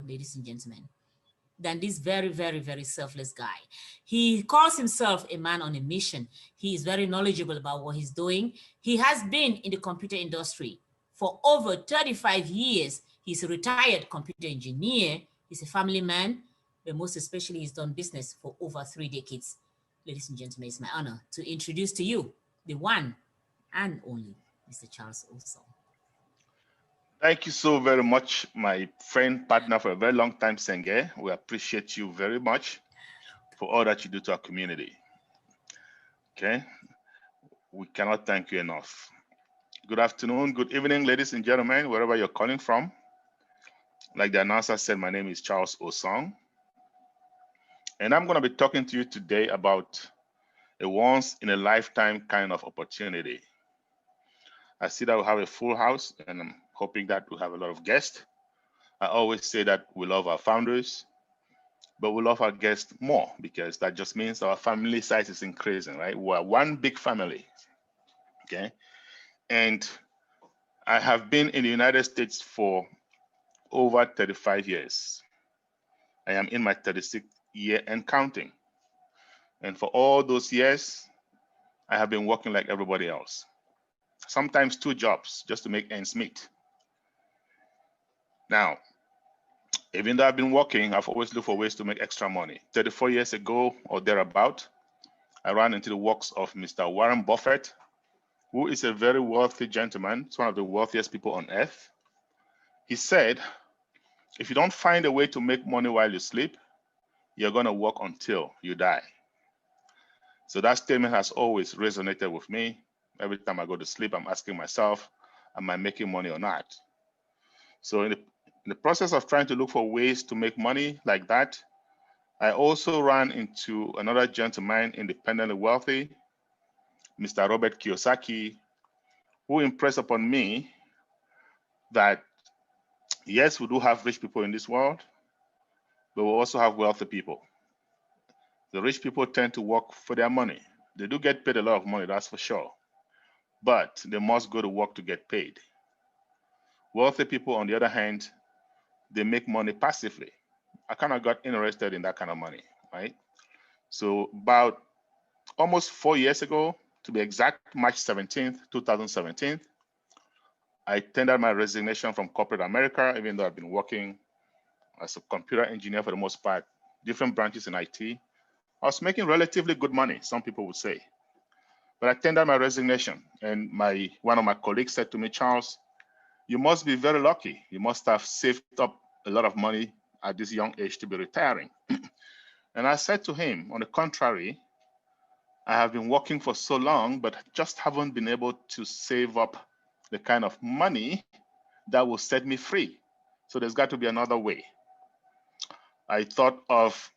ladies and gentlemen, than this very, very, very selfless guy. He calls himself a man on a mission. He is very knowledgeable about what he's doing. He has been in the computer industry for over 35 years. He's a retired computer engineer. He's a family man, but most especially, he's done business for over 3 decades. Ladies and gentlemen, it's my honor to introduce to you the one and only Mr. Charles Osong. Thank you so very much, my friend, partner for a very long time, Senge. We appreciate you very much for all that you do to our community. Okay, we cannot thank you enough. Good afternoon, good evening, ladies and gentlemen, wherever you're calling from. Like the announcer said, my name is Charles Osong, and I'm going to be talking to you today about a once-in-a-lifetime kind of opportunity. I see that we have a full house, and I'm hoping that we have a lot of guests. I always say that we love our founders, but we love our guests more because that just means our family size is increasing, right? We're one big family, okay? And I have been in the United States for over 35 years. I am in my 36th year and counting. And for all those years, I have been working like everybody else. Sometimes 2 jobs just to make ends meet. Now, even though I've been working, I've always looked for ways to make extra money. 34 years ago or thereabout, I ran into the works of Mr. Warren Buffett, who is a very wealthy gentleman. He's one of the wealthiest people on earth. He said, if you don't find a way to make money while you sleep, you're going to work until you die. So that statement has always resonated with me. Every time I go to sleep, I'm asking myself, am I making money or not? So in the process of trying to look for ways to make money like that, I also ran into another gentleman, independently wealthy, Mr. Robert Kiyosaki, who impressed upon me that, yes, we do have rich people in this world, but we also have wealthy people. The rich people tend to work for their money. They do get paid a lot of money, that's for sure, but they must go to work to get paid. Wealthy people, on the other hand, they make money passively. I kind of got interested in that kind of money, right? So about almost 4 years ago, to be exact, March 17th, 2017, I tendered my resignation from corporate America, even though I've been working as a computer engineer for the most part, different branches in IT. I was making relatively good money, some people would say. But I tendered my resignation, and one of my colleagues said to me, Charles, you must be very lucky. You must have saved up a lot of money at this young age to be retiring. And I said to him, on the contrary, I have been working for so long, but just haven't been able to save up the kind of money that will set me free. So there's got to be another way. I thought of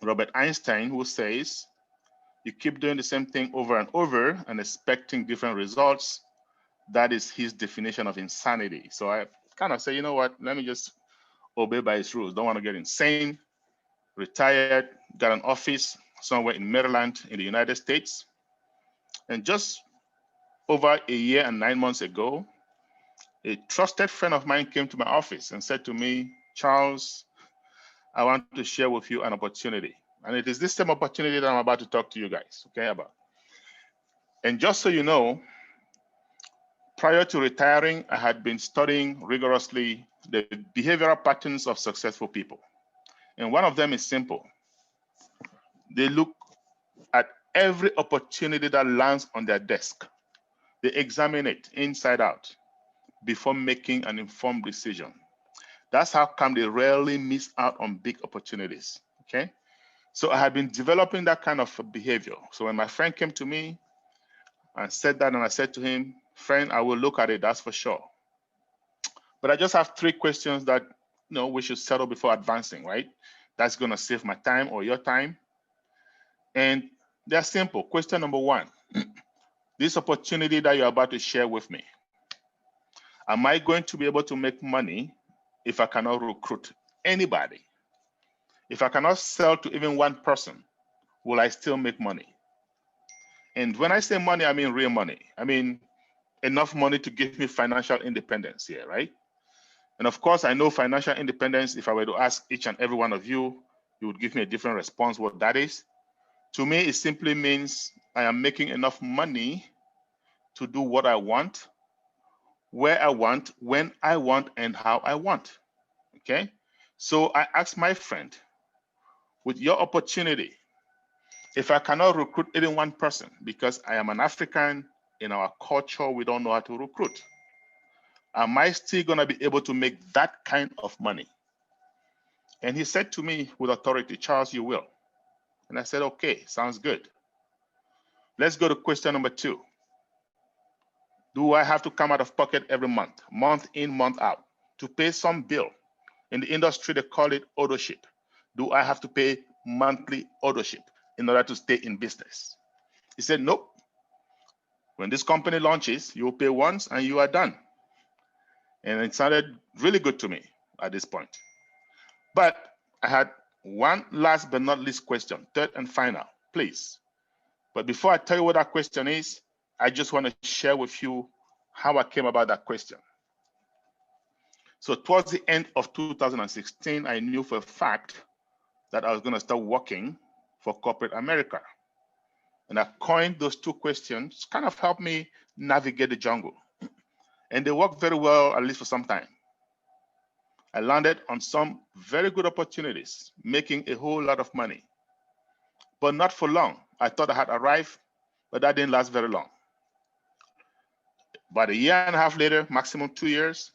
Robert Einstein, who says, you keep doing the same thing over and over and expecting different results. That is his definition of insanity. So I kind of say, you know what, let me just obey by his rules. Don't want to get insane. Retired, got an office somewhere in Maryland in the United States. And just over a year and 9 months ago, a trusted friend of mine came to my office and said to me, Charles, I want to share with you an opportunity. And it is this same opportunity that I'm about to talk to you guys, okay, about. And just so you know, prior to retiring, I had been studying rigorously the behavioral patterns of successful people. And one of them is simple. They look at every opportunity that lands on their desk. They examine it inside out before making an informed decision. That's how come they rarely miss out on big opportunities, okay? So I had been developing that kind of behavior. So when my friend came to me and said that, and I said to him, friend, I will look at it, that's for sure. But I just have 3 questions that we should settle before advancing, right? That's gonna save my time or your time. And they're simple. Question number 1, this opportunity that you're about to share with me, am I going to be able to make money if I cannot recruit anybody? If I cannot sell to even one person, will I still make money? And when I say money, I mean real money. I mean enough money to give me financial independence here, right? And of course, I know financial independence, if I were to ask each and every one of you, you would give me a different response what that is. To me, it simply means I am making enough money to do what I want, where I want, when I want, and how I want. Okay? So I asked my friend, with your opportunity, if I cannot recruit even one person, because I am an African, in our culture, we don't know how to recruit, am I still going to be able to make that kind of money? And he said to me with authority, Charles, you will. And I said, okay, sounds good. Let's go to question number 2. Do I have to come out of pocket every month in, month out, to pay some bill? In the industry, they call it ownership. Do I have to pay monthly ownership in order to stay in business? He said, nope. When this company launches, you will pay once and you are done. And it sounded really good to me at this point. But I had one last but not least question, third and final, please. But before I tell you what that question is, I just want to share with you how I came about that question. So towards the end of 2016, I knew for a fact that I was going to start working for corporate America. And I coined those 2 questions, kind of helped me navigate the jungle. And they worked very well, at least for some time. I landed on some very good opportunities, making a whole lot of money. But not for long. I thought I had arrived, but that didn't last very long. About a year and a half later, maximum 2 years,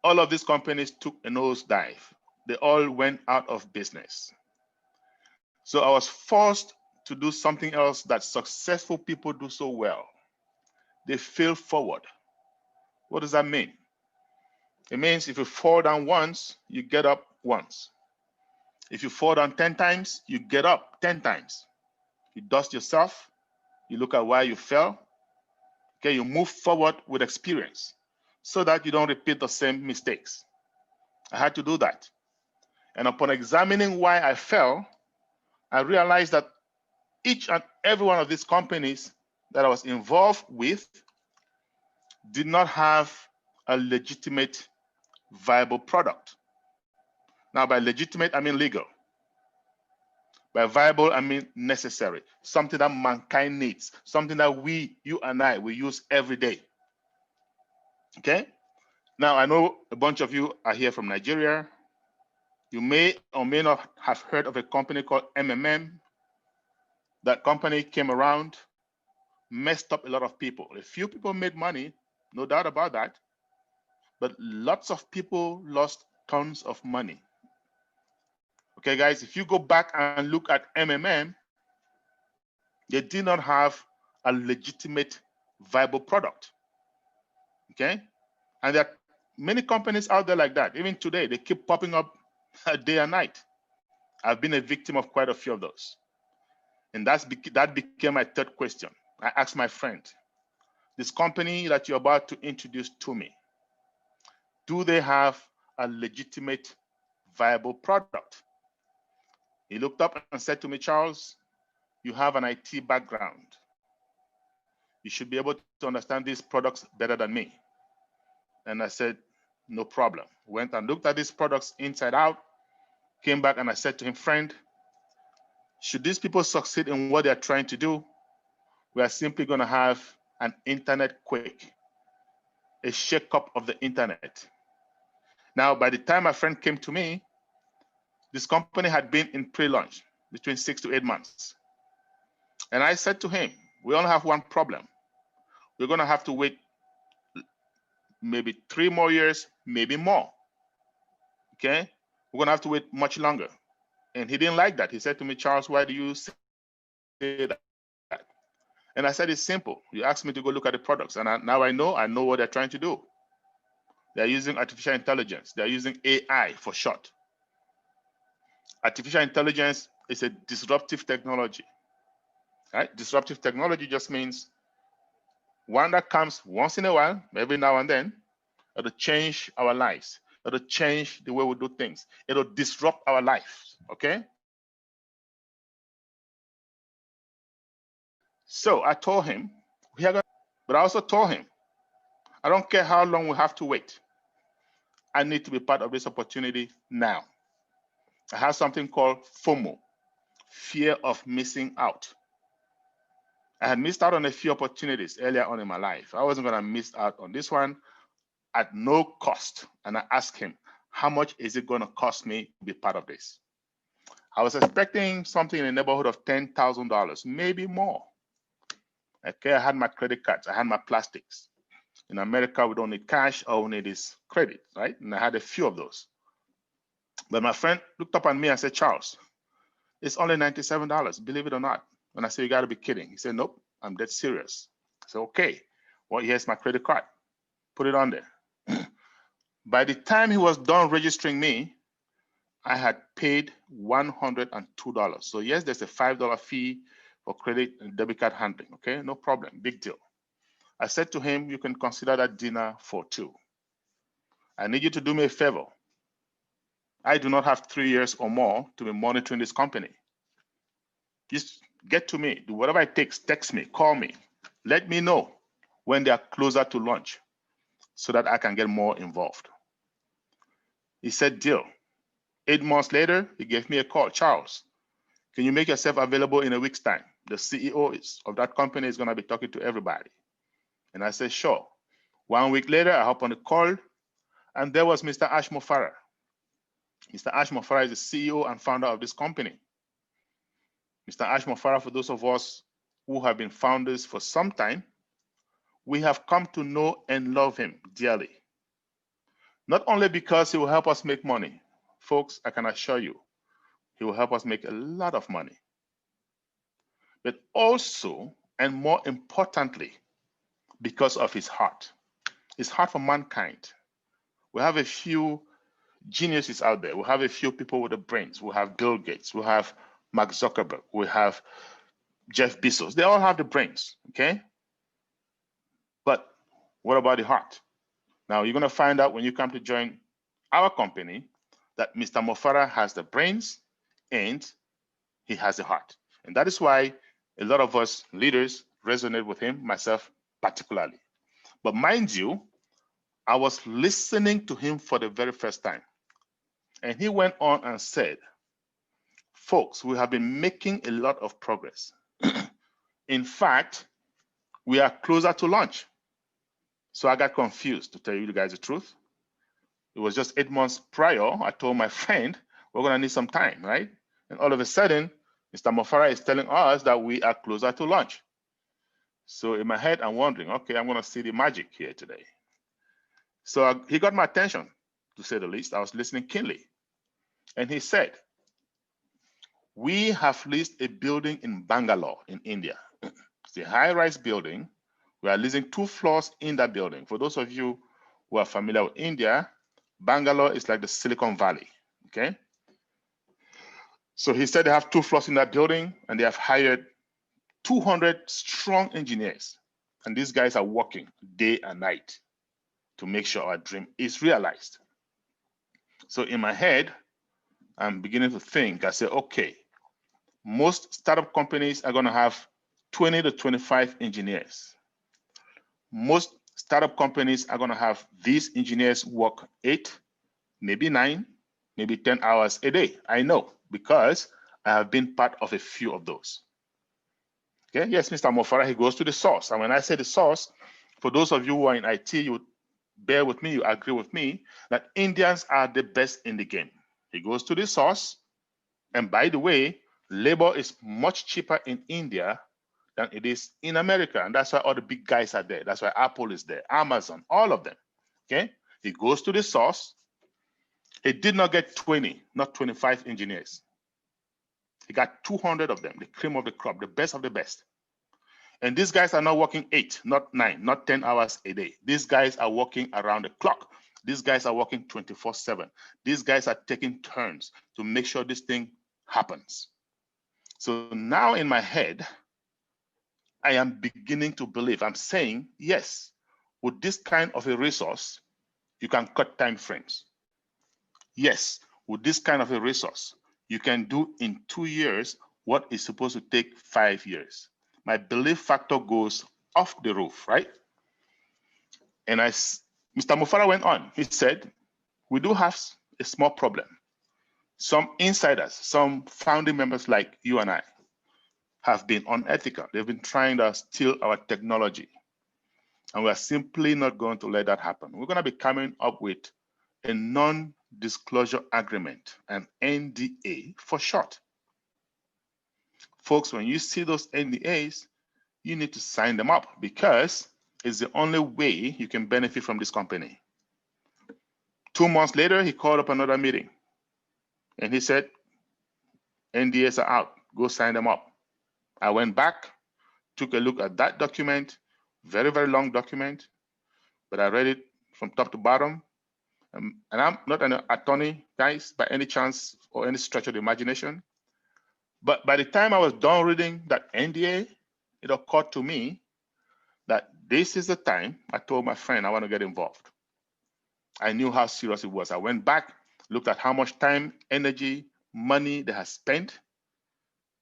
all of these companies took a nosedive. They all went out of business. So I was forced to do something else that successful people do so well. They fail forward. What does that mean? It means if you fall down once, you get up once. If you fall down 10 times, you get up 10 times. You dust yourself, you look at why you fell, okay, you move forward with experience so that you don't repeat the same mistakes. I had to do that. And upon examining why I fell, I realized that each and every one of these companies that I was involved with did not have a legitimate, viable product. Now, by legitimate, I mean legal. By viable, I mean necessary, something that mankind needs, something that we, you and I, we use every day. Okay? Now, I know a bunch of you are here from Nigeria. You may or may not have heard of a company called MMM. That company came around, messed up a lot of people. A few people made money, no doubt about that, but lots of people lost tons of money. Okay, guys, if you go back and look at MMM, they did not have a legitimate, viable product. Okay? And there are many companies out there like that. Even today, they keep popping up day and night. I've been a victim of quite a few of those. And that became my third question. I asked my friend, this company that you're about to introduce to me, do they have a legitimate, viable product? He looked up and said to me, Charles, you have an IT background. You should be able to understand these products better than me. And I said, no problem. Went and looked at these products inside out, came back and I said to him, friend, should these people succeed in what they're trying to do, we are simply going to have an internet quake, a shake-up of the internet. Now, by the time my friend came to me, this company had been in pre-launch between 6 to 8 months. And I said to him, we only have one problem. We're going to have to wait maybe 3 more years, maybe more. Okay? We're going to have to wait much longer. And he didn't like that. He said to me, Charles, why do you say that? And I said, it's simple. You asked me to go look at the products. And now I know what they're trying to do. They're using artificial intelligence. They're using AI for short. Artificial intelligence is a disruptive technology. Right? Disruptive technology just means one that comes once in a while, every now and then. It'll change our lives. It'll change the way we do things. It'll disrupt our lives. Okay? So I told him, but I also told him, I don't care how long we have to wait. I need to be part of this opportunity now. I have something called FOMO, fear of missing out. I had missed out on a few opportunities earlier on in my life. I wasn't going to miss out on this one at no cost. And I asked him, how much is it going to cost me to be part of this? I was expecting something in the neighborhood of $10,000, maybe more. Okay, I had my credit cards, I had my plastics. In America, we don't need cash, all we need is credit, right? And I had a few of those. But my friend looked up at me and said, Charles, it's only $97, believe it or not. And I said, you got to be kidding. He said, nope, I'm dead serious. I said, okay, well, here's my credit card. Put it on there. By the time he was done registering me, I had paid $102. So yes, there's a $5 fee for credit and debit card handling. Okay, no problem, big deal. I said to him, you can consider that dinner for two. I need you to do me a favor. I do not have 3 years or more to be monitoring this company. Just get to me, do whatever it takes, text me, call me. Let me know when they are closer to launch so that I can get more involved. He said, deal. 8 months later, he gave me a call. Charles, can you make yourself available in a week's time? The CEO of that company is going to be talking to everybody. And I said, sure. 1 week later, I hop on the call, and there was Mr. Ash Mufareh. Mr. Ash Mufareh is the CEO and founder of this company. Mr. Ash Mufareh, for those of us who have been founders for some time, we have come to know and love him dearly. Not only because he will help us make money. Folks, I can assure you, he will help us make a lot of money. But also, and more importantly, because of his heart for mankind. We have a few geniuses out there. We have a few people with the brains. We have Bill Gates. We have Mark Zuckerberg. We have Jeff Bezos. They all have the brains, okay? But what about the heart? Now, you're going to find out when you come to join our company that Mr. Mufareh has the brains and he has the heart. And that is why a lot of us leaders resonate with him, myself particularly. But mind you, I was listening to him for the very first time. And he went on and said, folks, we have been making a lot of progress. In fact, we are closer to launch. So I got confused, to tell you guys the truth. It was just 8 months prior, I told my friend, we're going to need some time, right? And all of a sudden, Mr. Mufareh is telling us that we are closer to launch. So in my head, I'm wondering, okay, I'm going to see the magic here today. So he got my attention, to say the least. I was listening keenly. And he said, we have leased a building in Bangalore in India. It's a high-rise building. We are leasing 2 floors in that building. For those of you who are familiar with India, Bangalore is like the Silicon Valley, okay? So he said they have 2 floors in that building and they have hired 200 strong engineers. And these guys are working day and night to make sure our dream is realized. So in my head, I'm beginning to think, I say, okay, most startup companies are going to have 20 to 25 engineers. Most startup companies are going to have these engineers work 8, maybe 9, maybe 10 hours a day. I know because I have been part of a few of those. Okay, yes, Mr. Mufareh, he goes to the source. And when I say the source, for those of you who are in IT, you would bear with me, you agree with me that Indians are the best in the game. He goes to the source. And by the way, labor is much cheaper in India than it is in America. And that's why all the big guys are there. That's why Apple is there, Amazon, all of them. Okay? He goes to the source. He did not get 20, not 25 engineers. He got 200 of them, the cream of the crop, the best of the best. And these guys are not working 8, not 9, not 10 hours a day. These guys are working around the clock. These guys are working 24/7. These guys are taking turns to make sure this thing happens. So now in my head, I am beginning to believe, I'm saying, yes, with this kind of a resource, you can cut time frames. Yes, with this kind of a resource, you can do in 2 years what is supposed to take 5 years. My belief factor goes off the roof, right? And Mr. Mufareh went on. He said, we do have a small problem. Some insiders, some founding members like you and I, have been unethical. They've been trying to steal our technology. And we're simply not going to let that happen. We're going to be coming up with a non-disclosure agreement, an NDA for short. Folks, when you see those NDAs, you need to sign them up because it's the only way you can benefit from this company. 2 months later, he called up another meeting and he said, NDAs are out, go sign them up. I went back, took a look at that document, very, very long document, but I read it from top to bottom. And I'm not an attorney, guys, by any chance or any stretch of the imagination. But by the time I was done reading that NDA, it occurred to me that this is the time I told my friend I want to get involved. I knew how serious it was. I went back, looked at how much time, energy, money they had spent,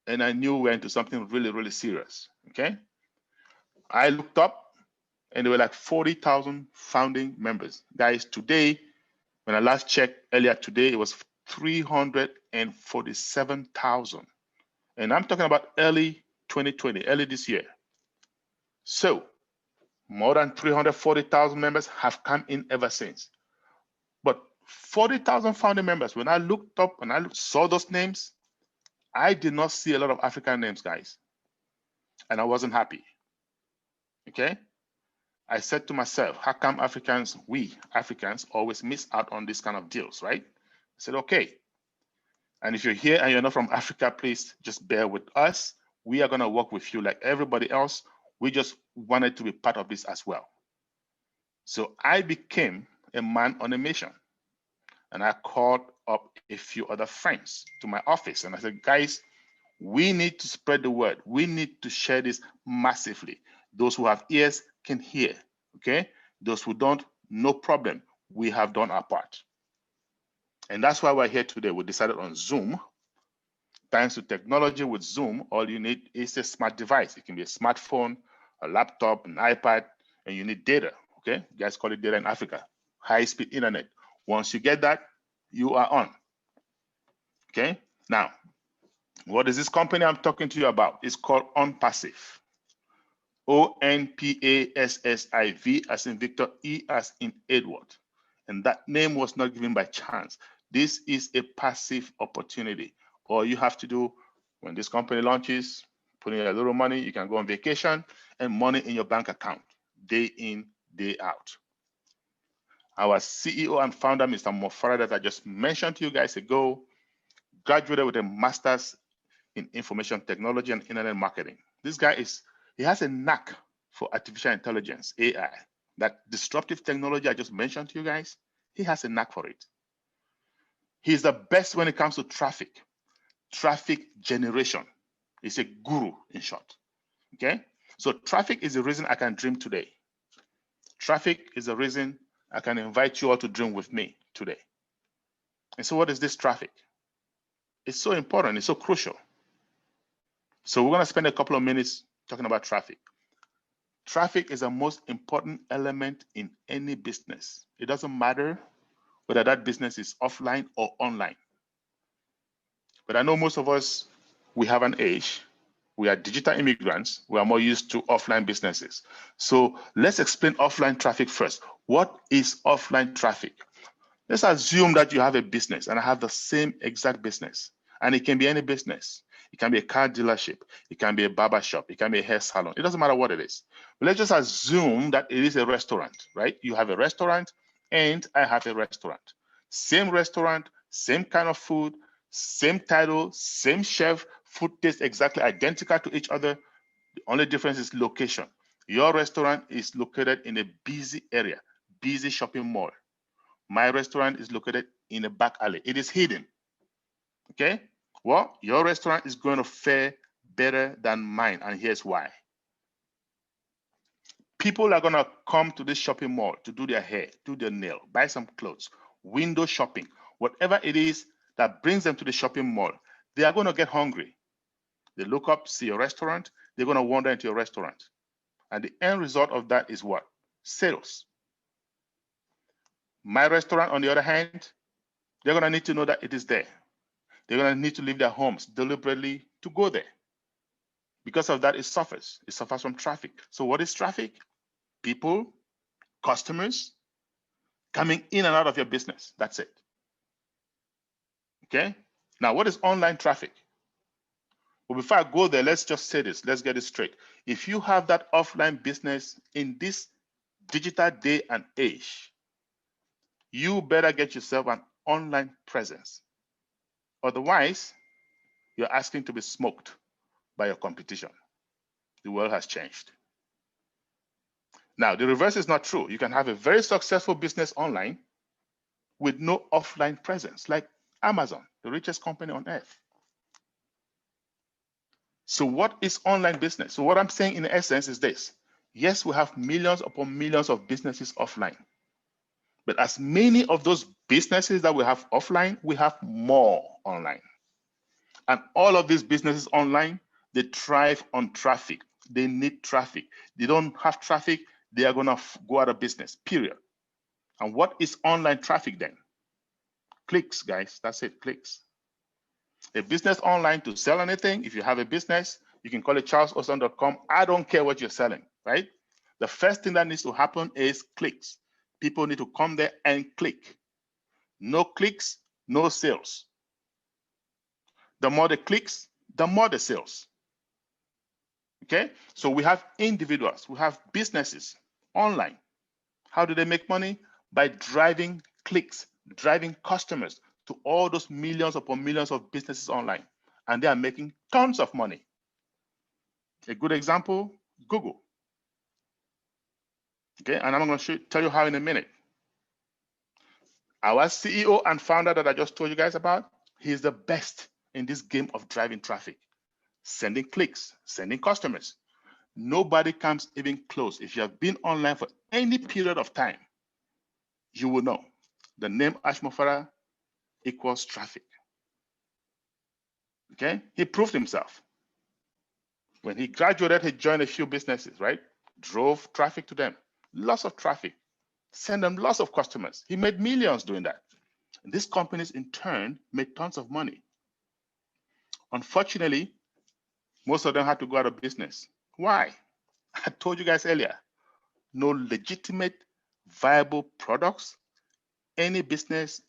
and I knew we were into something really, really serious, okay? I looked up, and there were like 40,000 founding members. Guys, today, when I last checked earlier today, it was 347,000. And I'm talking about early 2020, early this year. So more than 340,000 members have come in ever since. But 40,000 founding members, when I looked up and I saw those names, I did not see a lot of African names, guys. And I wasn't happy, okay? I said to myself, how come we Africans always miss out on these kind of deals, right? I said, okay. And if you're here and you're not from Africa, please just bear with us. We are going to work with you like everybody else. We just wanted to be part of this as well. So I became a man on a mission. And I called up a few other friends to my office. And I said, guys, we need to spread the word. We need to share this massively. Those who have ears can hear, okay? Those who don't, no problem. We have done our part. And that's why we're here today. We decided on Zoom. Thanks to technology with Zoom, all you need is a smart device. It can be a smartphone, a laptop, an iPad, and you need data, okay? You guys call it data in Africa, high-speed internet. Once you get that, you are on, okay? Now, what is this company I'm talking to you about? It's called Onpassive. Onpassive as in Victor, E as in Edward. And that name was not given by chance. This is a passive opportunity. All you have to do when this company launches, put in a little money, you can go on vacation and money in your bank account, day in, day out. Our CEO and founder, Mr. Mufareh, that I just mentioned to you guys ago, graduated with a master's in information technology and internet marketing. This guy he has a knack for artificial intelligence, AI. That disruptive technology I just mentioned to you guys, he has a knack for it. He's the best when it comes to traffic generation. He's a guru in short, okay? So traffic is the reason I can dream today. Traffic is the reason I can invite you all to dream with me today. And so what is this traffic? It's so important, it's so crucial. So we're gonna spend a couple of minutes talking about traffic. Traffic is the most important element in any business. It doesn't matter whether that business is offline or online. But I know most of us, we have an age, we are digital immigrants, we are more used to offline businesses. So let's explain offline traffic first. What is offline traffic? Let's assume that you have a business and I have the same exact business. And it can be any business. It can be a car dealership. It can be a barber shop. It can be a hair salon. It doesn't matter what it is. But let's just assume that it is a restaurant, right? You have a restaurant and I have a restaurant. Same restaurant, same kind of food, same title, same chef, food tastes exactly identical to each other. The only difference is location. Your restaurant is located in a busy area, busy shopping mall. My restaurant is located in a back alley. It is hidden, okay? Well, your restaurant is going to fare better than mine, and here's why. People are going to come to this shopping mall to do their hair, do their nail, buy some clothes, window shopping, whatever it is that brings them to the shopping mall. They are going to get hungry. They look up, see your restaurant, they're going to wander into your restaurant. And the end result of that is what? Sales. My restaurant, on the other hand, they're going to need to know that it is there. They're going to need to leave their homes deliberately to go there. Because of that, it suffers. It suffers from traffic. So what is traffic? People, customers coming in and out of your business. That's it. Okay? Now, what is online traffic? Well, before I go there, let's just say this. Let's get it straight. If you have that offline business in this digital day and age, you better get yourself an online presence. Otherwise, you're asking to be smoked by your competition. The world has changed. Now, the reverse is not true. You can have a very successful business online with no offline presence, like Amazon, the richest company on earth. So what is online business? So what I'm saying in essence is this. Yes, we have millions upon millions of businesses offline. But as many of those businesses that we have offline, we have more online. And all of these businesses online, they thrive on traffic. They need traffic. They don't have traffic, they are going to go out of business, period. And what is online traffic then? Clicks, guys. That's it, clicks. A business online to sell anything, if you have a business, you can call it charlesoson.com. I don't care what you're selling, right? The first thing that needs to happen is clicks. People need to come there and click. No clicks, no sales. The more the clicks, the more the sales. Okay? So we have individuals, we have businesses online. How do they make money? By driving clicks, driving customers to all those millions upon millions of businesses online. And they are making tons of money. A good example, Google. Okay, and I'm going to tell you how in a minute. Our CEO and founder that I just told you guys about, he's the best in this game of driving traffic, sending clicks, sending customers. Nobody comes even close. If you have been online for any period of time, you will know the name Ash Mufareh equals traffic. Okay, he proved himself. When he graduated, he joined a few businesses, right? Drove traffic to them, lots of traffic, sent them lots of customers. He made millions doing that. And these companies in turn made tons of money. Unfortunately, most of them had to go out of business. Why? I told you guys earlier, no legitimate, viable products. Any business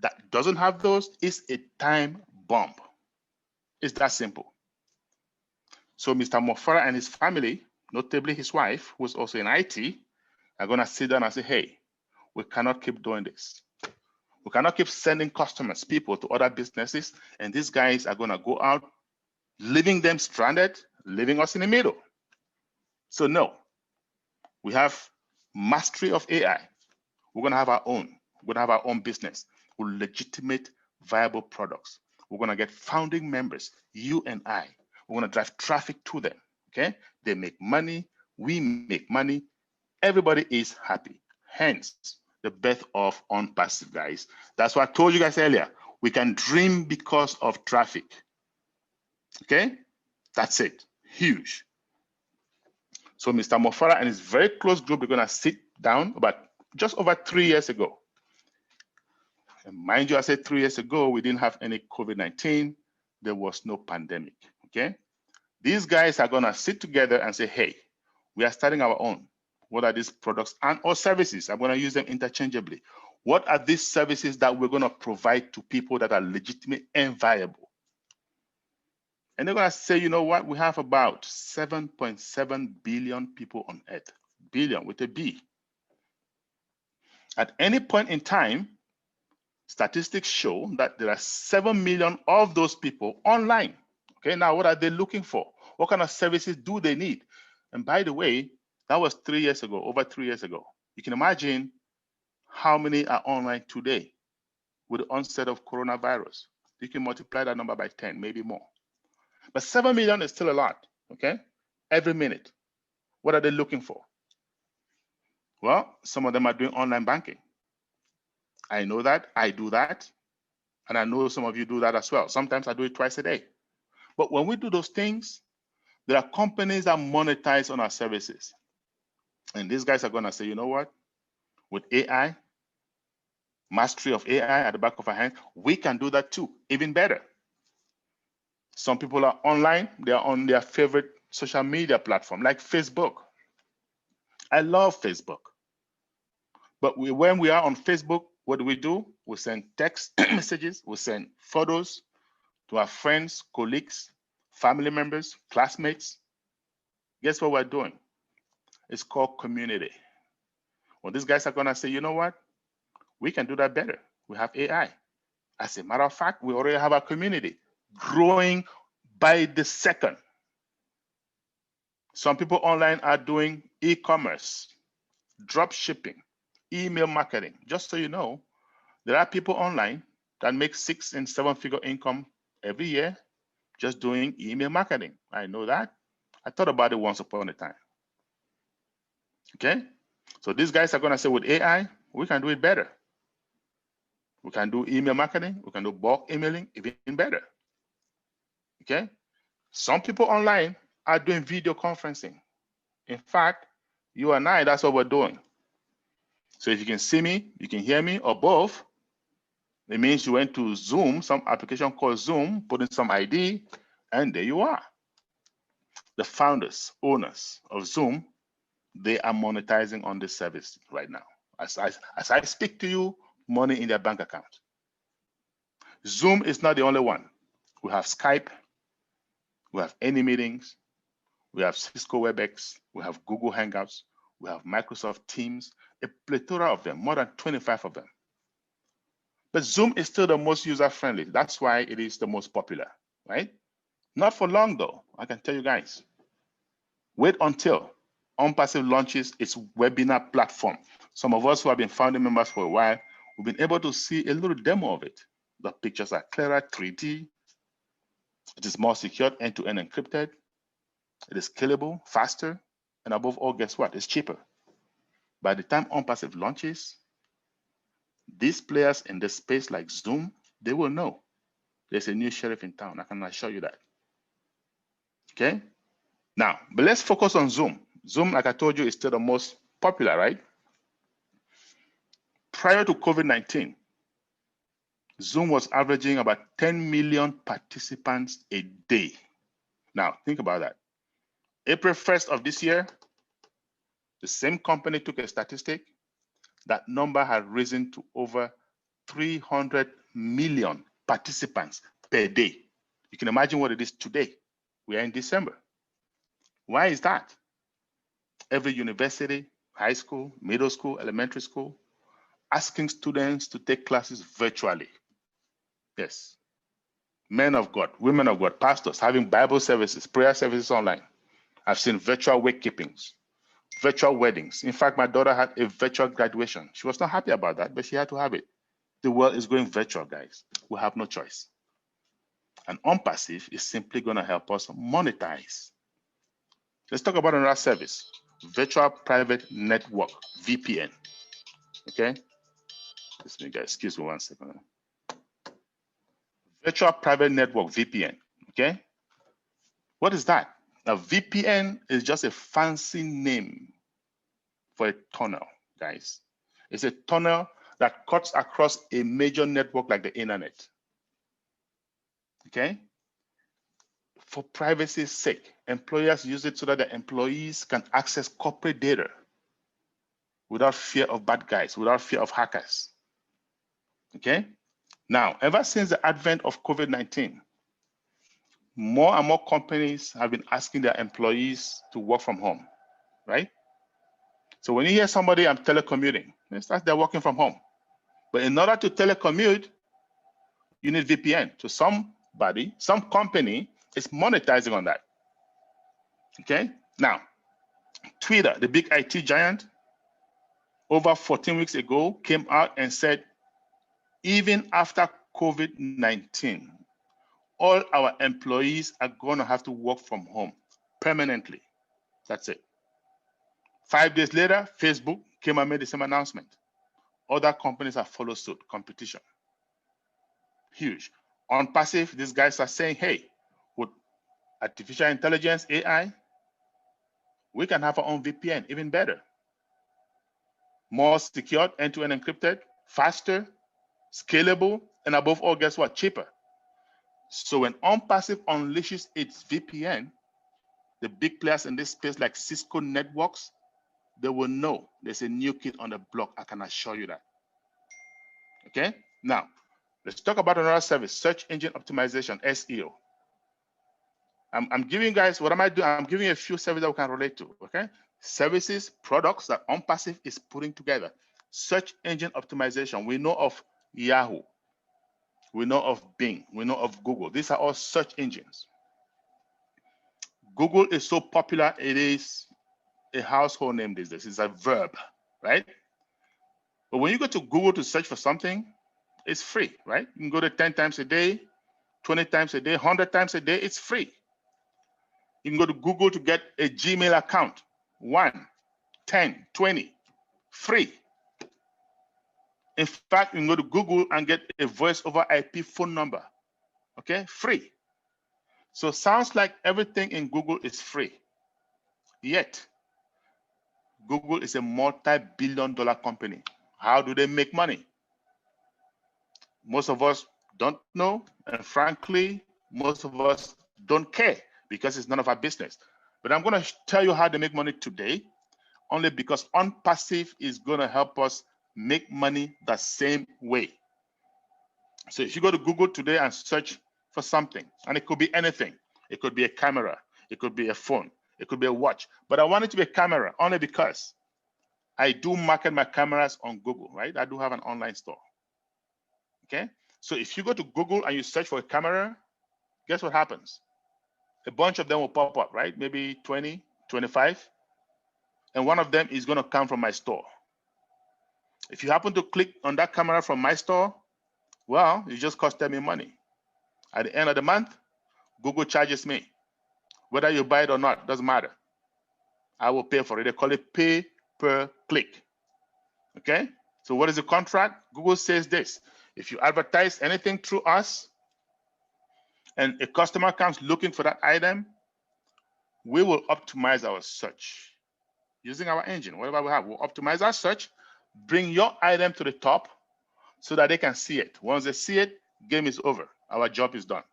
that doesn't have those is a time bomb. It's that simple. So Mr. Mufareh and his family, notably his wife, who's also in IT, are going to sit down and say, hey, we cannot keep doing this. We cannot keep sending customers, people to other businesses, and these guys are going to go out, leaving them stranded, leaving us in the middle. So no, we have mastery of AI. We're going to have our own. We're going to have our own business with legitimate, viable products. We're going to get founding members, you and I. We're going to drive traffic to them, okay? They make money, we make money, everybody is happy. Hence, the birth of Onpassive, guys. That's what I told you guys earlier. We can dream because of traffic, okay? That's it, huge. So Mr. Mufareh and his very close group are going to sit down about just over 3 years ago. And mind you, I said 3 years ago, we didn't have any COVID-19. There was no pandemic, okay? These guys are going to sit together and say, hey, we are starting our own. What are these products and or services? I'm going to use them interchangeably. What are these services that we're going to provide to people that are legitimate and viable? And they're going to say, you know what? We have about 7.7 billion people on Earth. Billion with a B. At any point in time, statistics show that there are 7 million of those people online. Okay, now what are they looking for? What kind of services do they need? And by the way, that was 3 years ago, over 3 years ago. You can imagine how many are online today with the onset of coronavirus. You can multiply that number by 10, maybe more. But 7 million is still a lot, okay? Every minute. What are they looking for? Well, some of them are doing online banking. I know that, I do that, and I know some of you do that as well. Sometimes I do it twice a day. But when we do those things, there are companies that monetize on our services. And these guys are going to say, you know what? With AI, mastery of AI at the back of our hand, we can do that too, even better. Some people are online, they are on their favorite social media platform like Facebook. I love Facebook. But when we are on Facebook, what do? We send text messages, we send photos to our friends, colleagues, family members, classmates. Guess what we're doing? It's called community. Well, these guys are going to say, you know what? We can do that better. We have AI. As a matter of fact, we already have a community growing by the second. Some people online are doing e-commerce, drop shipping, email marketing. Just so you know, there are people online that make 6- and 7-figure income every year just doing email marketing. I know that. I thought about it once upon a time. Okay? So these guys are going to say with AI, we can do it better. We can do email marketing. We can do bulk emailing even better. Okay? Some people online are doing video conferencing. In fact, you and I, that's what we're doing. So if you can see me, you can hear me, or both, it means you went to Zoom, some application called Zoom, put in some ID, and there you are. The founders, owners of Zoom, they are monetizing on this service right now. As I speak to you, money in their bank account. Zoom is not the only one. We have Skype, we have Any Meetings, we have Cisco WebEx, we have Google Hangouts, we have Microsoft Teams, a plethora of them, more than 25 of them. But Zoom is still the most user-friendly. That's why it is the most popular, right? Not for long though, I can tell you guys. Wait until Onpassive launches its webinar platform. Some of us who have been founding members for a while, we've been able to see a little demo of it. The pictures are clearer, 3D. It is more secure, end-to-end encrypted. It is scalable, faster, and above all, guess what? It's cheaper. By the time Onpassive launches, these players in this space like Zoom, they will know there's a new sheriff in town. I can assure you that. Okay? Now, but let's focus on Zoom. Zoom, like I told you, is still the most popular, right? Prior to COVID-19, Zoom was averaging about 10 million participants a day. Now, think about that. April 1st of this year, the same company took a statistic. That number had risen to over 300 million participants per day. You can imagine what it is today. We are in December. Why is that? Every university, high school, middle school, elementary school, asking students to take classes virtually. Yes. Men of God, women of God, pastors having Bible services, prayer services online. I've seen virtual wake keepings, virtual weddings. In fact, my daughter had a virtual graduation. She was not happy about that, but she had to have it. The world is going virtual, guys. We have no choice. And Onpassive is simply going to help us monetize. Let's talk about another service, Virtual Private Network, VPN. Okay? Excuse me 1 second. Virtual Private Network, VPN. Okay? What is that? Now, VPN is just a fancy name for a tunnel, guys. It's a tunnel that cuts across a major network like the internet. Okay? For privacy's sake, employers use it so that their employees can access corporate data without fear of bad guys, without fear of hackers. Okay? Now, ever since the advent of COVID-19, more and more companies have been asking their employees to work from home, right? So when you hear somebody, I'm telecommuting, it's like they're working from home. But in order to telecommute, you need VPN. So somebody, some company is monetizing on that. Okay? Now, Twitter, the big IT giant, over 14 weeks ago came out and said, even after COVID-19, all our employees are going to have to work from home permanently. That's it. 5 days later, Facebook came and made the same announcement. Other companies have followed suit, competition. Huge. Onpassive, these guys are saying, hey, with artificial intelligence, AI, we can have our own VPN, even better. More secured, end-to-end encrypted, faster, scalable, and above all, guess what? Cheaper. So when Onpassive unleashes its VPN, the big players in this space like Cisco Networks, they will know there's a new kid on the block. I can assure you that. Okay? Now, let's talk about another service, search engine optimization, SEO. I'm giving you guys, what am I doing? I'm giving you a few services that we can relate to, okay? Services, products that Onpassive is putting together. Search engine optimization. We know of Yahoo. We know of Bing. We know of Google. These are all search engines. Google is so popular, it is a household name these days. It's a verb, right? But when you go to Google to search for something, it's free, right? You can go to 10 times a day, 20 times a day, 100 times a day, it's free. You can go to Google to get a Gmail account, 1, 10, 20, free. In fact, you can go to Google and get a voice over IP phone number, okay, free. So sounds like everything in Google is free. Yet, Google is a multi-billion-dollar company. How do they make money? Most of us don't know, and frankly, most of us don't care because it's none of our business. But I'm going to tell you how they make money today, only because Onpassive is going to help us make money the same way. So if you go to Google today and search for something, and it could be anything. It could be a camera. It could be a phone. It could be a watch. But I want it to be a camera only because I do market my cameras on Google, right? I do have an online store. Okay? So if you go to Google and you search for a camera, guess what happens? A bunch of them will pop up, right? Maybe 20, 25. And one of them is going to come from my store. If you happen to click on that camera from my store, well, it just costed me money. At the end of the month, Google charges me. Whether you buy it or not, doesn't matter. I will pay for it. They call it pay per click. Okay? So what is the contract? Google says this. If you advertise anything through us and a customer comes looking for that item, we will optimize our search. Using our engine, whatever we have, we'll optimize our search, bring your item to the top so that they can see it. Once they see it, game is over. Our job is done.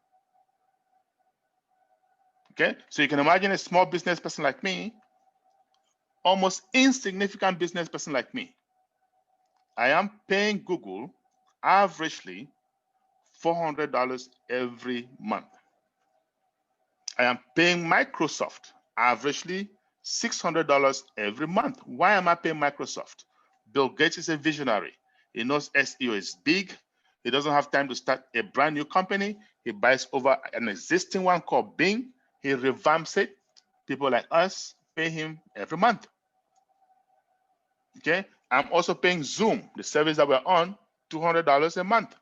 Okay? So you can imagine a small business person like me, almost insignificant business person like me. I am paying Google averagely $400 every month. I am paying Microsoft averagely $600 every month. Why am I paying Microsoft? Bill Gates is a visionary. He knows SEO is big. He doesn't have time to start a brand new company. He buys over an existing one called Bing. He revamps it. People like us pay him every month. Okay? I'm also paying Zoom, the service that we're on, $200 a month.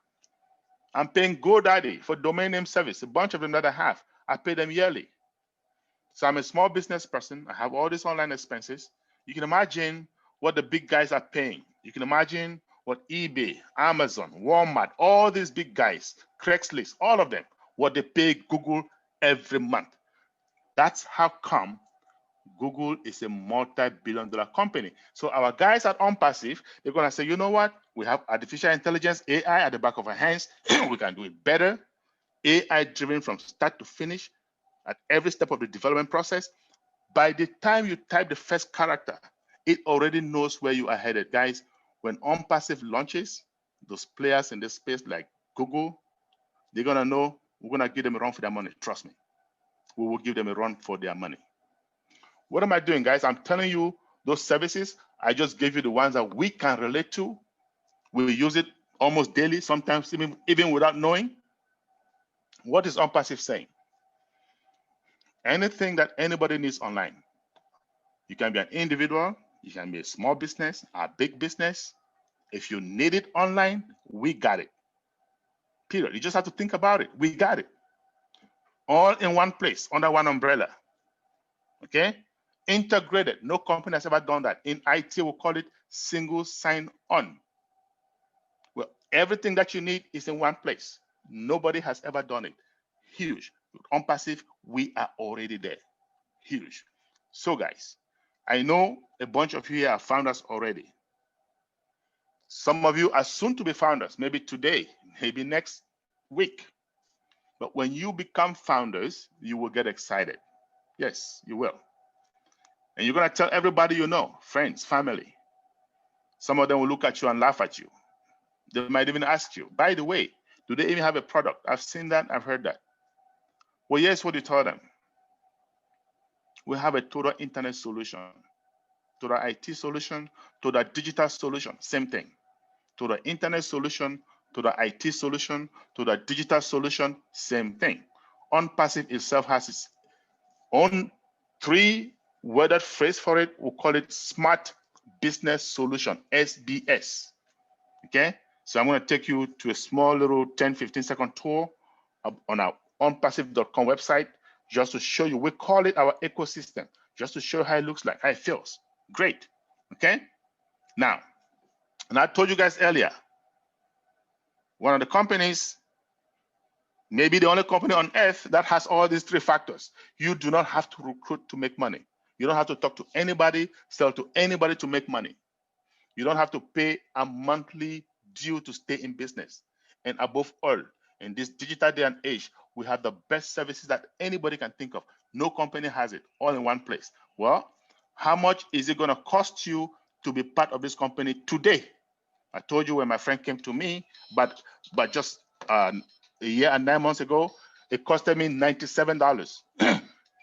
I'm paying GoDaddy for domain name service, a bunch of them that I have. I pay them yearly. So I'm a small business person. I have all these online expenses. You can imagine what the big guys are paying. You can imagine what eBay, Amazon, Walmart, all these big guys, Craigslist, all of them, what they pay Google every month. That's how come Google is a multi-billion-dollar company. So our guys at Onpassive, they're going to say, you know what? We have artificial intelligence, AI at the back of our hands. We can do it better. AI driven from start to finish at every step of the development process. By the time you type the first character, it already knows where you are headed. Guys, when Onpassive launches, those players in this space like Google, they're going to know we're going to give them a run for their money. Trust me. We will give them a run for their money. What am I doing, guys? I'm telling you those services. I just gave you the ones that we can relate to. We use it almost daily, sometimes even without knowing. What is Onpassive saying? Anything that anybody needs online. You can be an individual, you can be a small business, a big business. If you need it online, we got it. Period. You just have to think about it. We got it. All in one place, under one umbrella. Okay? Integrated. No company has ever done that. In IT, we'll call it single sign-on. Well, everything that you need is in one place. Nobody has ever done it. Huge. With Onpassive, we are already there. Huge. So, guys, I know a bunch of you here have found us already. Some of you are soon to be founders, maybe today, maybe next week. But when you become founders, you will get excited. Yes, you will. And you're going to tell everybody you know, friends, family. Some of them will look at you and laugh at you. They might even ask you, by the way, do they even have a product? I've seen that, I've heard that. Well, yes, what you tell them. We have a total internet solution, total IT solution, total digital solution, same thing. Total internet solution, total IT solution, total digital solution, same thing. Onpassive itself has its own three-worded phrase for it. We'll call it Smart Business Solution, SBS. Okay? So I'm going to take you to a small little 10, 15-second tour on our onpassive.com website just to show you. We call it our ecosystem, just to show you how it looks like, how it feels. Great. Okay? Now, and I told you guys earlier, one of the companies, maybe the only company on earth that has all these three factors. You do not have to recruit to make money. You don't have to talk to anybody, sell to anybody to make money. You don't have to pay a monthly due to stay in business. And above all, in this digital day and age, we have the best services that anybody can think of. No company has it, all in one place. Well, how much is it going to cost you to be part of this company today? I told you when my friend came to me, but just a year and 9 months ago, it costed me $97.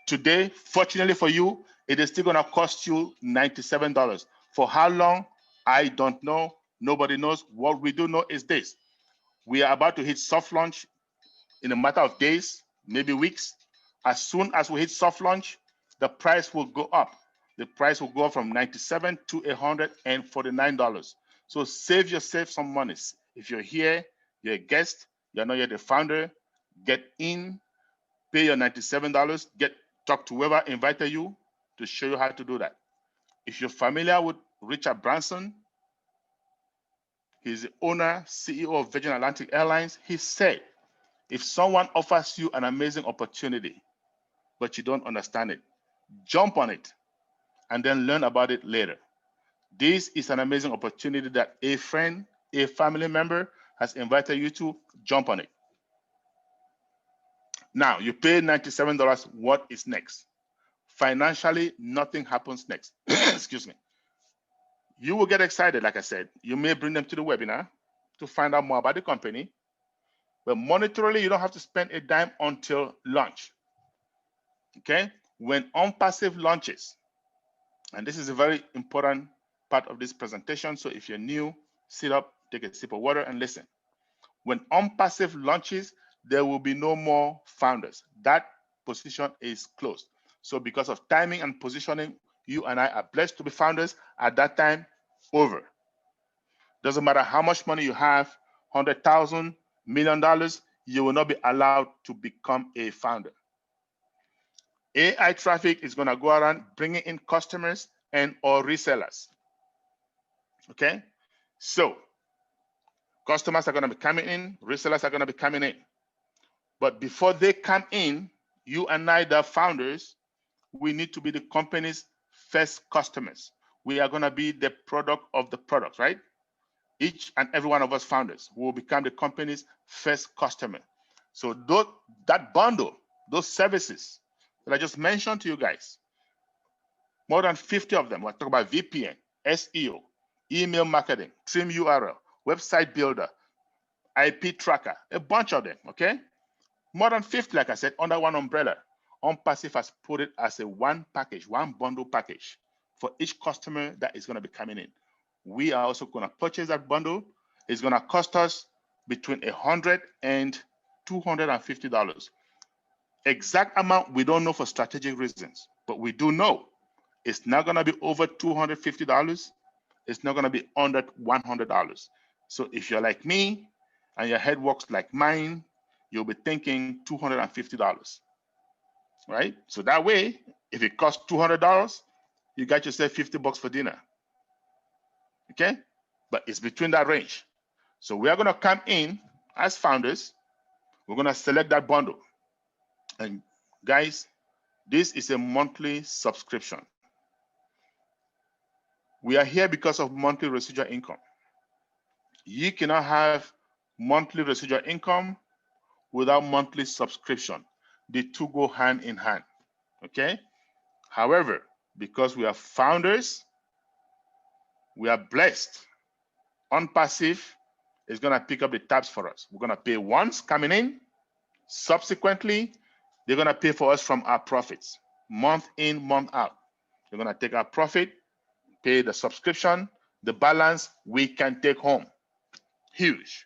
Today, fortunately for you, it is still going to cost you $97. For how long? I don't know. Nobody knows. What we do know is this. We are about to hit soft launch in a matter of days, maybe weeks. As soon as we hit soft launch, the price will go up. The price will go up from $97 to $149. So save yourself some money. If you're here, you're a guest, you're not yet a founder, get in, pay your $97, talk to whoever invited you to show you how to do that. If you're familiar with Richard Branson, he's the owner, CEO of Virgin Atlantic Airlines. He said, if someone offers you an amazing opportunity, but you don't understand it, jump on it and then learn about it later. This is an amazing opportunity that a friend, a family member has invited you to. Jump on it. Now, you pay $97. What is next? Financially, nothing happens next. Excuse me. You will get excited, like I said. You may bring them to the webinar to find out more about the company. But monetarily, you don't have to spend a dime until launch. Okay? When Onpassive launches, and this is a very important part of this presentation, so if you're new, sit up, take a sip of water, and listen. When Onpassive launches, there will be no more founders. That position is closed. So because of timing and positioning, you and I are blessed to be founders. At that time, over. Doesn't matter how much money you have, $100,000, $1 million, you will not be allowed to become a founder. AI traffic is going to go around bringing in customers and or resellers. Okay? So, customers are going to be coming in, resellers are going to be coming in. But before they come in, you and I, the founders, we need to be the company's first customers. We are going to be the product of the product, right? Each and every one of us founders will become the company's first customer. So that bundle, those services that I just mentioned to you guys, more than 50 of them. We're talking about VPN, SEO, email marketing, trim URL, website builder, IP tracker, a bunch of them, okay? More than 50, like I said, under one umbrella. Onpassive has put it as a one package, one bundle package for each customer that is going to be coming in. We are also going to purchase that bundle. It's going to cost us between $100 and $250. Exact amount we don't know for strategic reasons, but we do know it's not going to be over $250. It's not going to be under $100. So if you're like me and your head works like mine, you'll be thinking $250, right? So that way, if it costs $200, you got yourself $50 for dinner, okay? But it's between that range. So we are going to come in as founders. We're going to select that bundle. And guys, this is a monthly subscription. We are here because of monthly residual income. You cannot have monthly residual income without monthly subscription. The two go hand in hand, okay? However, because we are founders, we are blessed. Onpassive is going to pick up the tabs for us. We're going to pay once coming in. Subsequently, they're going to pay for us from our profits, month in, month out. They're going to take our profit, pay the subscription, the balance we can take home. Huge.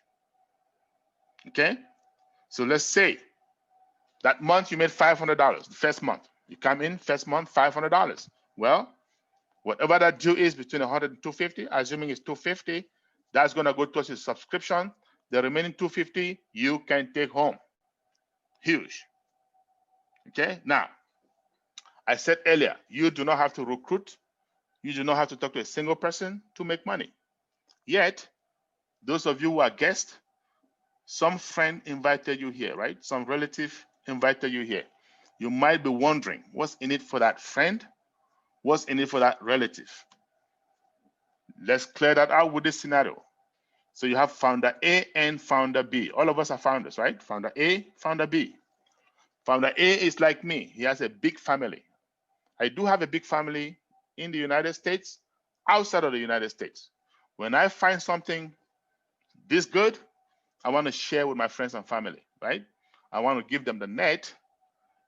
Okay? So let's say that month you made $500, the first month. You come in, first month, $500. Well, whatever that due is between 100 and 250, assuming it's 250, that's going to go towards your subscription. The remaining 250 you can take home. Huge. Okay? Now, I said earlier, you do not have to recruit. You do not have to talk to a single person to make money. Yet, those of you who are guests, some friend invited you here, right? Some relative invited you here. You might be wondering, what's in it for that friend? What's in it for that relative? Let's clear that out with this scenario. So you have founder A and founder B. All of us are founders, right? Founder A, founder B. Founder A is like me. He has a big family. I do have a big family in the United States, outside of the United States. When I find something this good, I want to share with my friends and family, right? I want to give them the net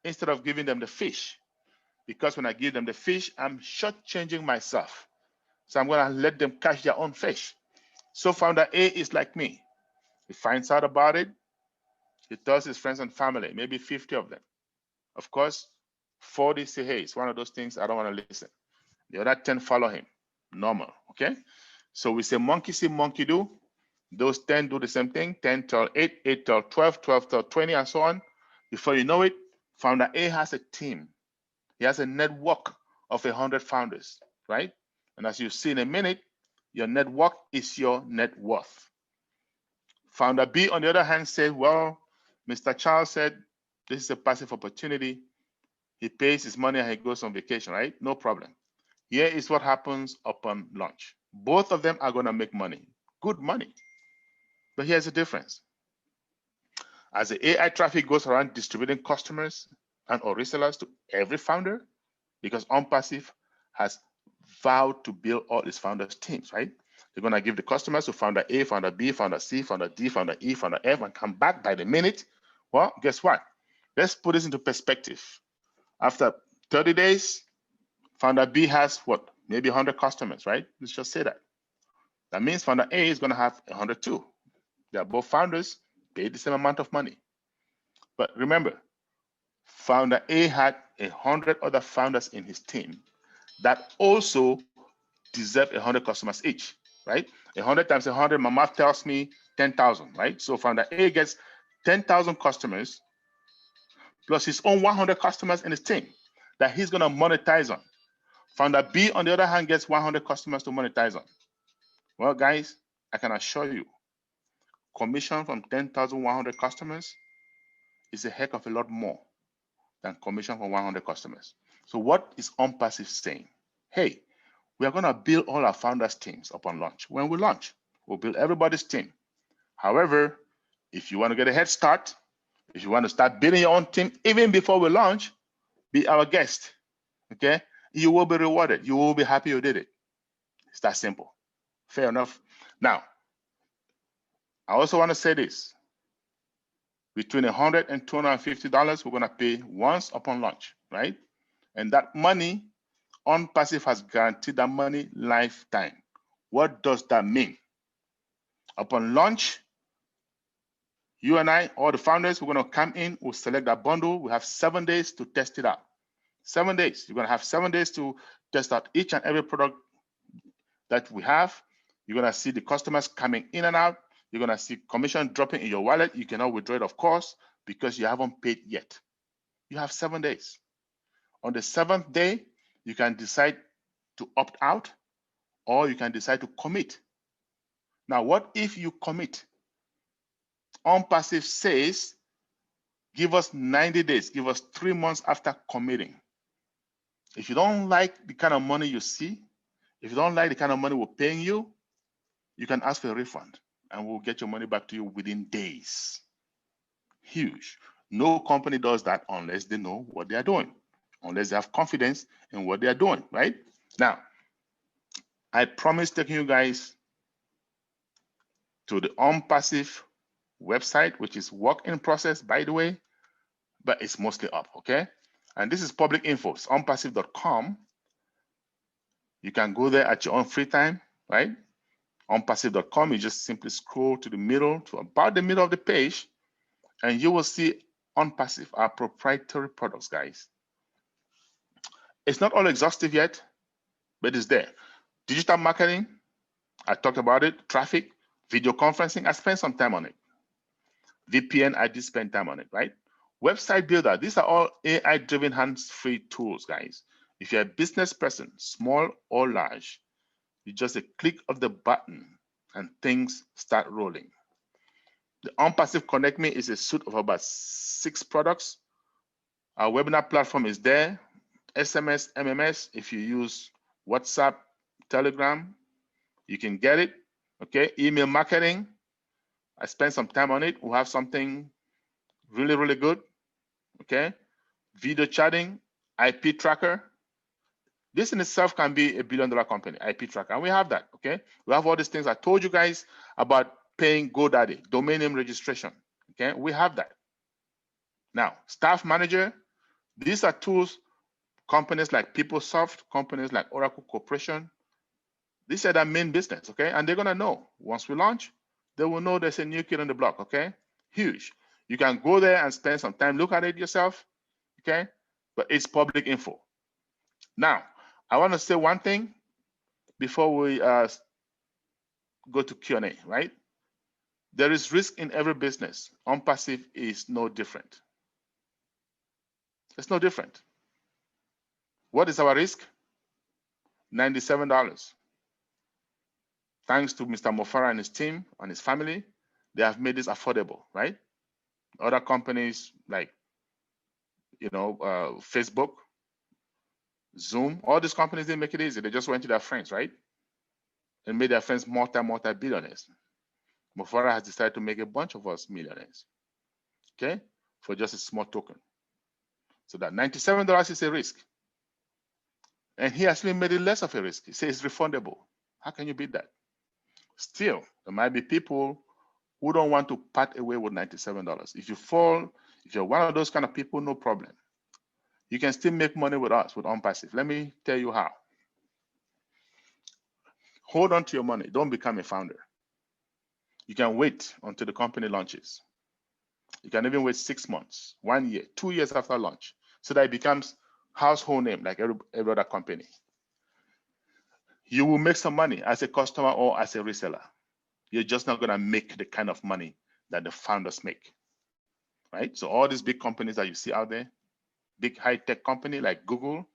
instead of giving them the fish. Because when I give them the fish, I'm shortchanging myself. So I'm going to let them catch their own fish. So founder A is like me. He finds out about it. He tells his friends and family, maybe 50 of them. Of course, 40 say, hey, it's one of those things I don't want to listen. The other 10 follow him. Normal, okay? So we say monkey see, monkey do. Those 10 do the same thing. 10 tell 8, 8 tell 12, 12 tell 20, and so on. Before you know it, founder A has a team. He has a network of 100 founders, right? And as you see in a minute, your network is your net worth. Founder B, on the other hand, said, well, Mr. Charles said, this is a passive opportunity. He pays his money and he goes on vacation, right? No problem. Here is what happens upon launch. Both of them are going to make money, good money. But here's the difference. As the AI traffic goes around distributing customers and or resellers to every founder, because Onpassive has vowed to build all its founders' teams, right? They're going to give the customers to founder A, founder B, founder C, founder D, founder E, founder F, and come back by the minute. Well, guess what? Let's put this into perspective. After 30 days, founder B has what? Maybe 100 customers, right? Let's just say that. That means founder A is going to have 102. They are both founders, paid the same amount of money. But remember, founder A had 100 other founders in his team that also deserve 100 customers each, right? 100 times 100, my math tells me 10,000, right? So founder A gets 10,000 customers plus his own 100 customers in his team that he's going to monetize on. Founder B, on the other hand, gets 100 customers to monetize on. Well, guys, I can assure you, commission from 10,100 customers is a heck of a lot more than commission from 100 customers. So what is Onpassive saying? Hey, we are going to build all our founders' teams upon launch. When we launch, we'll build everybody's team. However, if you want to get a head start, if you want to start building your own team even before we launch, be our guest, okay? You will be rewarded. You will be happy you did it. It's that simple. Fair enough. Now, I also want to say this. Between $100 and $250, we're going to pay once upon launch, right? And that money, Onpassive has guaranteed that money lifetime. What does that mean? Upon launch, you and I, all the founders, we're going to come in, we'll select that bundle. We have 7 days to test it out. 7 days. You're going to have 7 days to test out each and every product that we have. You're going to see the customers coming in and out. You're going to see commission dropping in your wallet. You cannot withdraw it, of course, because you haven't paid yet. You have 7 days. On the 7th day, you can decide to opt out or you can decide to commit. Now, what if you commit? Onpassive says, give us 90 days, give us 3 months after committing. If you don't like the kind of money you see, if you don't like the kind of money we're paying you, you can ask for a refund. and we'll get your money back to you within days. Huge. No company does that unless they know what they are doing, unless they have confidence in what they are doing, right? Now, I promise taking you guys to the Onpassive website, which is work in process, by the way, but it's mostly up, okay? And this is public info. It's onpassive.com. You can go there at your own free time, right? Onpassive.com, you just simply scroll to the middle, to about the middle of the page, and you will see Onpassive, our proprietary products, guys. It's not all exhaustive yet, but it's there. Digital marketing, I talked about it. Traffic, video conferencing, I spent some time on it. VPN, I did spend time on it, right? Website builder, these are all AI-driven hands-free tools, guys. If you're a business person, small or large, you just a click of the button and things start rolling. The Onpassive Connect Me is a suite of about 6 products. Our webinar platform is there. SMS, MMS, if you use WhatsApp, Telegram, you can get it. Okay, email marketing, I spent some time on it. We'll have something really, really good. Okay, video chatting, IP tracker. This in itself can be $1 billion company, IP tracker, and we have that. Okay, we have all these things I told you guys about paying GoDaddy, domain name registration. Okay, we have that. Now, staff manager, these are tools companies like PeopleSoft, companies like Oracle Corporation, these are their main business, okay? And they're gonna know once we launch, they will know there's a new kid on the block, okay? Huge. You can go there and spend some time, look at it yourself, okay? But it's public info. Now, I want to say one thing before we go to Q&A, right? There is risk in every business. Onpassive is no different. It's no different. What is our risk? $97. Thanks to Mr. Mufareh and his team and his family, they have made this affordable, right? Other companies like, Facebook, Zoom, all these companies didn't make it easy. They just went to their friends, right? And made their friends multi-billionaires. Mufareh has decided to make a bunch of us millionaires, okay? For just a small token. So that $97 is a risk. And he actually made it less of a risk. He says it's refundable. How can you beat that? Still, there might be people who don't want to part away with $97. If you're one of those kind of people, no problem. You can still make money with us, with Onpassive. Let me tell you how. Hold on to your money. Don't become a founder. You can wait until the company launches. You can even wait 6 months, 1 year, 2 years after launch, so that it becomes household name like every other company. You will make some money as a customer or as a reseller. You're just not going to make the kind of money that the founders make, right? So all these big companies that you see out there, big high-tech company like Google,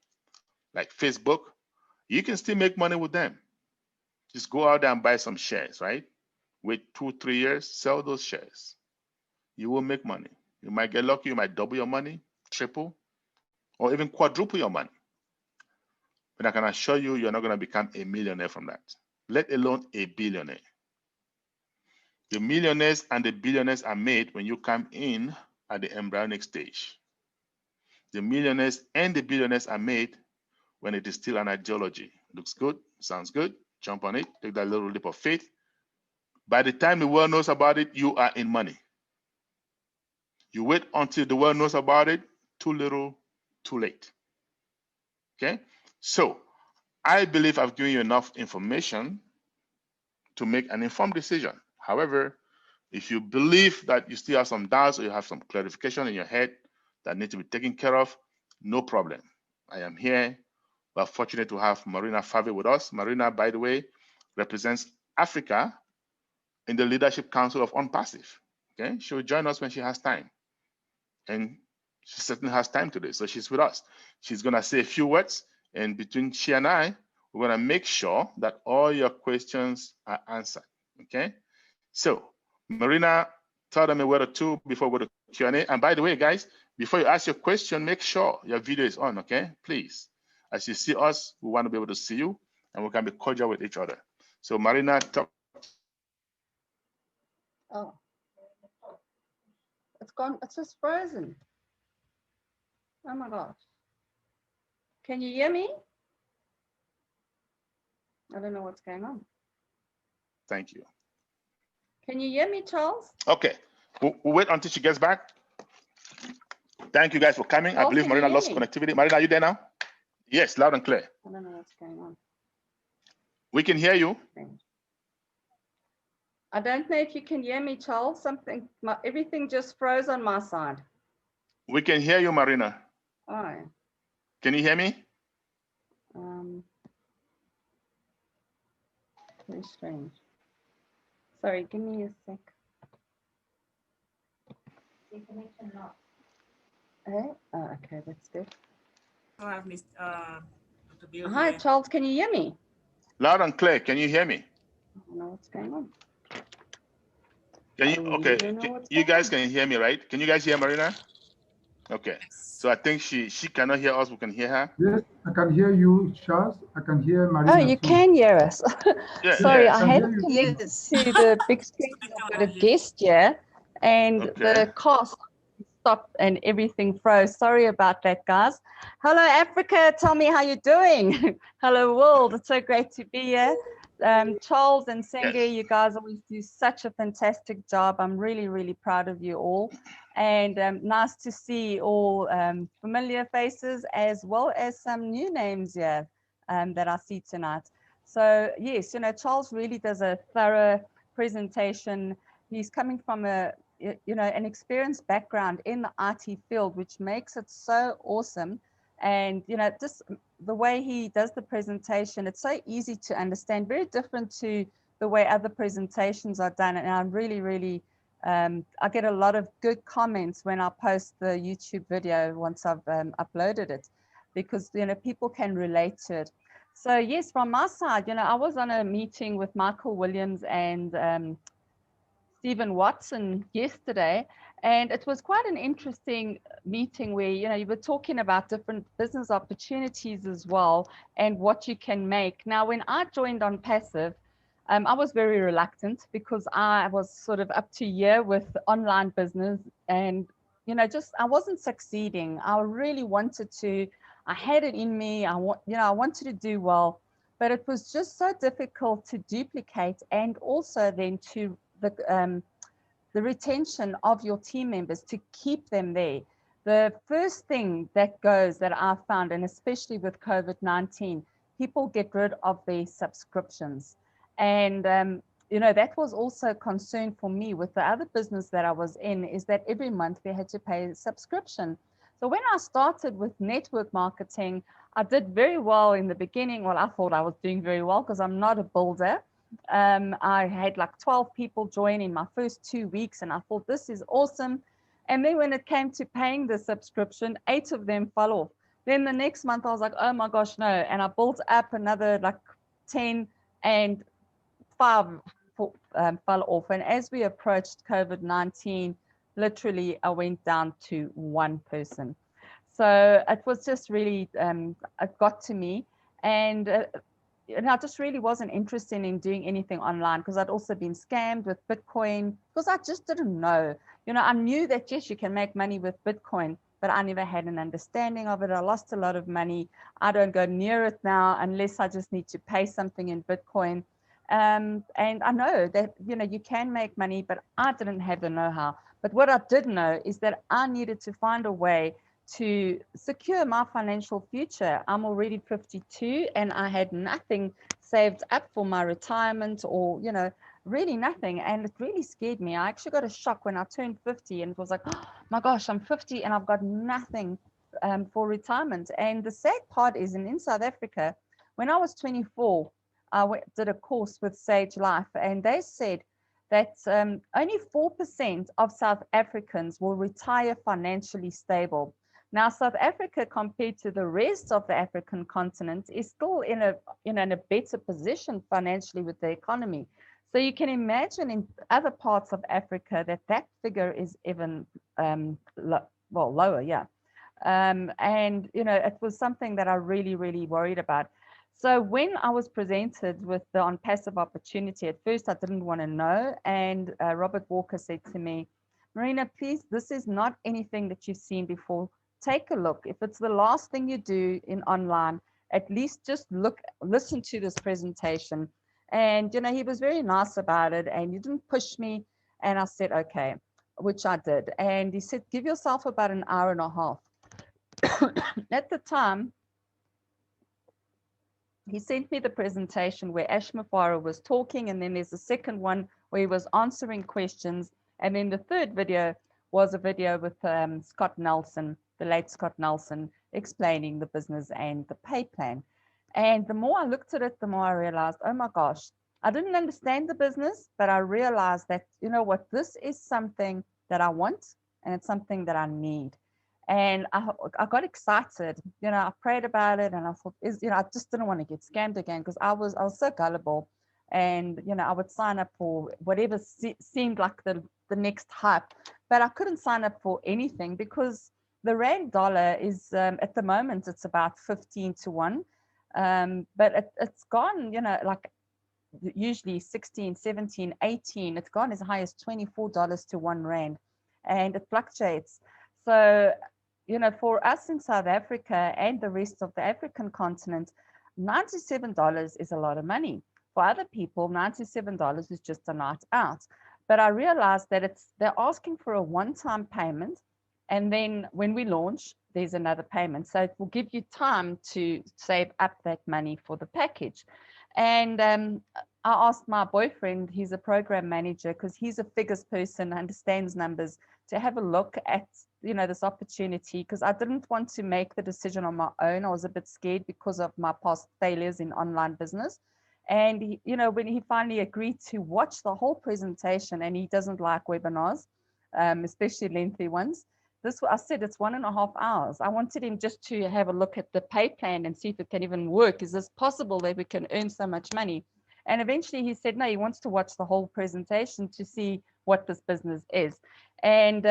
like Facebook, you can still make money with them. Just go out there and buy some shares, right? Wait 2-3 years, sell those shares. You will make money. You might get lucky, you might double your money, triple, or even quadruple your money. But I can assure you, you're not going to become a millionaire from that, let alone a billionaire. The millionaires and the billionaires are made when you come in at the embryonic stage. The millionaires and the billionaires are made when it is still an ideology. Looks good, sounds good, jump on it, take that little leap of faith. By the time the world knows about it, you are in money. You wait until the world knows about it, too little, too late. Okay? So, I believe I've given you enough information to make an informed decision. However, if you believe that you still have some doubts or you have some clarification in your head that need to be taken care of, no problem. I am here. We're fortunate to have Marina Fave with us. Marina, by the way, represents Africa in the Leadership Council of Onpassive. Okay, she will join us when she has time. And she certainly has time today, so she's with us. She's going to say a few words, and between she and I, we're going to make sure that all your questions are answered. Okay, so Marina, tell them a word or two before we go to Q&A. And by the way, guys, before you ask your question, make sure your video is on, okay? Please. As you see us, we want to be able to see you, and we can be cordial with each other. So Marina, talk. Oh, it's gone. It's just frozen. Oh my gosh. Can you hear me? I don't know what's going on. Thank you. Can you hear me, Charles? Okay. We'll wait until she gets back. Thank you guys for coming. I Charles, believe can you Marina hear lost me? connectivity. Marina, are you there now? Yes, loud and clear. I don't know what's going on. We can hear you. I don't know if you can hear me, Charles. Everything just froze on my side. We can hear you, Marina. Oh, Can you hear me? very strange. Sorry, give me a sec. Connection not. Oh, okay, that's good. Oh, I've missed Dr. Bill. Hi, here. Charles, can you hear me? Loud and clear. Can you hear me? I don't know what's going on. Can you? Okay. You guys can hear me, right? Can you guys hear Marina? Okay. So I think she cannot hear us. We can hear her. Yes, I can hear you, Charles. I can hear Marina. Oh, you too. can hear us. Yeah, Sorry, yeah. I had to connect to the big screen. I've got a guest here, and the cast stopped and everything froze. Sorry about that, guys. Hello, Africa. Tell me how you're doing. Hello, world. It's so great to be here. Charles and Senge, you guys always do such a fantastic job. I'm really, really proud of you all. And nice to see all familiar faces as well as some new names here that I see tonight. So yes, Charles really does a thorough presentation. He's coming from an experienced background in the IT field, which makes it so awesome. And, just the way he does the presentation, it's so easy to understand, very different to the way other presentations are done. And I'm really, really, I get a lot of good comments when I post the YouTube video once I've uploaded it, because, people can relate to it. So yes, from my side, I was on a meeting with Michael Williams and Stephen Watson yesterday, and it was quite an interesting meeting where, you were talking about different business opportunities as well and what you can make. Now, when I joined Onpassive, I was very reluctant because I was sort of up to year with online business and, I wasn't succeeding. I really wanted to, I had it in me. I wanted to do well, but it was just so difficult to duplicate and also then to the retention of your team members, to keep them there. The first thing that I found, and especially with COVID-19, people get rid of their subscriptions. And, that was also a concern for me with the other business that I was in, is that every month we had to pay a subscription. So when I started with network marketing, I did very well in the beginning. Well, I thought I was doing very well because I'm not a builder. I had like 12 people join in my first 2 weeks, and I thought this is awesome. And then when it came to paying the subscription, 8 of them fell off. Then the next month I was like, oh my gosh, no. And I built up another like 10, and 5 fell off. And as we approached COVID-19, literally I went down to 1 person. So it was just really, it got to me. And I just really wasn't interested in doing anything online because I'd also been scammed with Bitcoin, because I just didn't know. I knew that, yes, you can make money with Bitcoin, but I never had an understanding of it. I lost a lot of money. I don't go near it now unless I just need to pay something in Bitcoin. And I know that, you can make money, but I didn't have the know-how. But what I did know is that I needed to find a way to secure my financial future. I'm already 52 and I had nothing saved up for my retirement, or, really nothing. And it really scared me. I actually got a shock when I turned 50, and it was like, oh my gosh, I'm 50 and I've got nothing for retirement. And the sad part is, in South Africa, when I was 24, I did a course with Sage Life, and they said that only 4% of South Africans will retire financially stable. Now, South Africa, compared to the rest of the African continent, is still in a better position financially with the economy. So you can imagine in other parts of Africa that figure is even lower, yeah. And it was something that I really, really worried about. So when I was presented with the Onpassive opportunity, at first I didn't want to know. And Robert Walker said to me, Marina, please, this is not anything that you've seen before. Take a look. If it's the last thing you do in online, at least just listen to this presentation. And, he was very nice about it and he didn't push me. And I said, okay, which I did. And he said, give yourself about an hour and a half. At the time, he sent me the presentation where Ash Mufareh was talking, and then there's a second one where he was answering questions. And then the third video was a video with Scott Nelson, the late Scott Nelson, explaining the business and the pay plan. And the more I looked at it, the more I realized, oh my gosh, I didn't understand the business, but I realized that, this is something that I want and it's something that I need. And I got excited, I prayed about it and I thought, I just didn't want to get scammed again because I was so gullible. And, I would sign up for whatever seemed like the next hype, but I couldn't sign up for anything because the Rand dollar is, at the moment, it's about 15 to 1. But it's gone, like usually 16, 17, 18, it's gone as high as $24 to 1 Rand, and it fluctuates. So, for us in South Africa and the rest of the African continent, $97 is a lot of money. For other people, $97 is just a night out. But I realized that they're asking for a one-time payment, and then when we launch, there's another payment. So it will give you time to save up that money for the package. And I asked my boyfriend, he's a program manager, because he's a figures person, understands numbers, to have a look at this opportunity, because I didn't want to make the decision on my own. I was a bit scared because of my past failures in online business. And when he finally agreed to watch the whole presentation, and he doesn't like webinars, especially lengthy ones. I said it's 1.5 hours. I wanted him just to have a look at the pay plan and see if it can even work. Is this possible that we can earn so much money? And eventually he said, no, he wants to watch the whole presentation to see what this business is. And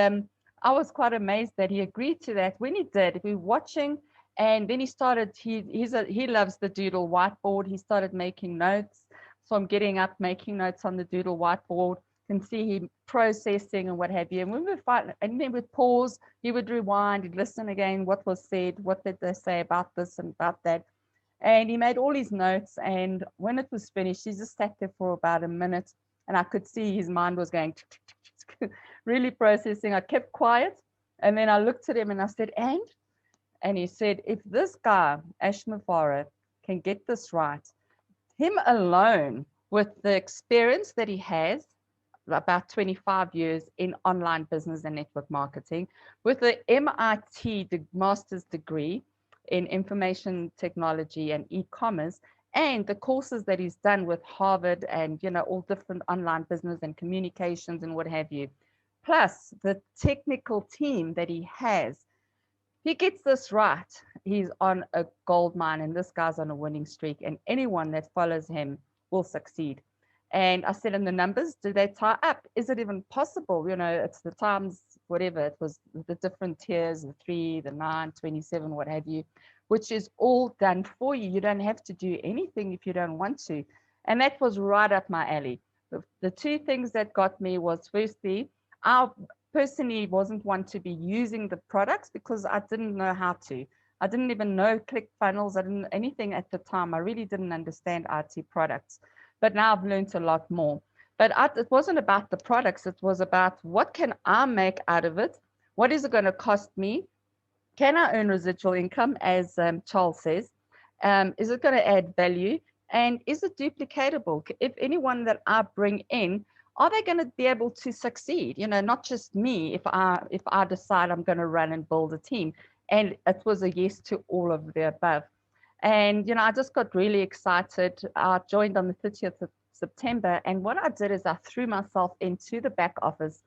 I was quite amazed that he agreed to that. When he did, we were watching, and then he started, he loves the doodle whiteboard. He started making notes. So I'm getting up, making notes on the doodle whiteboard. Can see him processing and what have you. And when we fight, and then we'd pause, he would rewind, he'd listen again, what was said, what did they say about this and about that. And he made all his notes. And when it was finished, he just sat there for about a minute, and I could see his mind was going really processing. I kept quiet, and then I looked at him and I said, and he said, if this guy, Ash Mufareh, can get this right, him alone, with the experience that he has, about 25 years in online business and network marketing, with the MIT master's degree in information technology and e-commerce, and the courses that he's done with Harvard and all different online business and communications and what have you, plus the technical team that he has. He gets this right, he's on a gold mine, and this guy's on a winning streak, and anyone that follows him will succeed. And I said, in the numbers, do they tie up? Is it even possible? It's the times, whatever, it was the different tiers, the 3, the 9, 27, what have you, which is all done for you. You don't have to do anything if you don't want to. And that was right up my alley. The two things that got me was, firstly, I personally wasn't one to be using the products because I didn't know how to. I didn't even know ClickFunnels. I didn't anything at the time. I really didn't understand IT products. But now I've learned a lot more. But it wasn't about the products. It was about what can I make out of it? What is it going to cost me? Can I earn residual income, as Charles says? Is it going to add value? And is it duplicatable? If anyone that I bring in, are they going to be able to succeed? Not just me, if I decide I'm going to run and build a team. And it was a yes to all of the above. And, I just got really excited. I joined on the 30th of September. And what I did is I threw myself into the back office.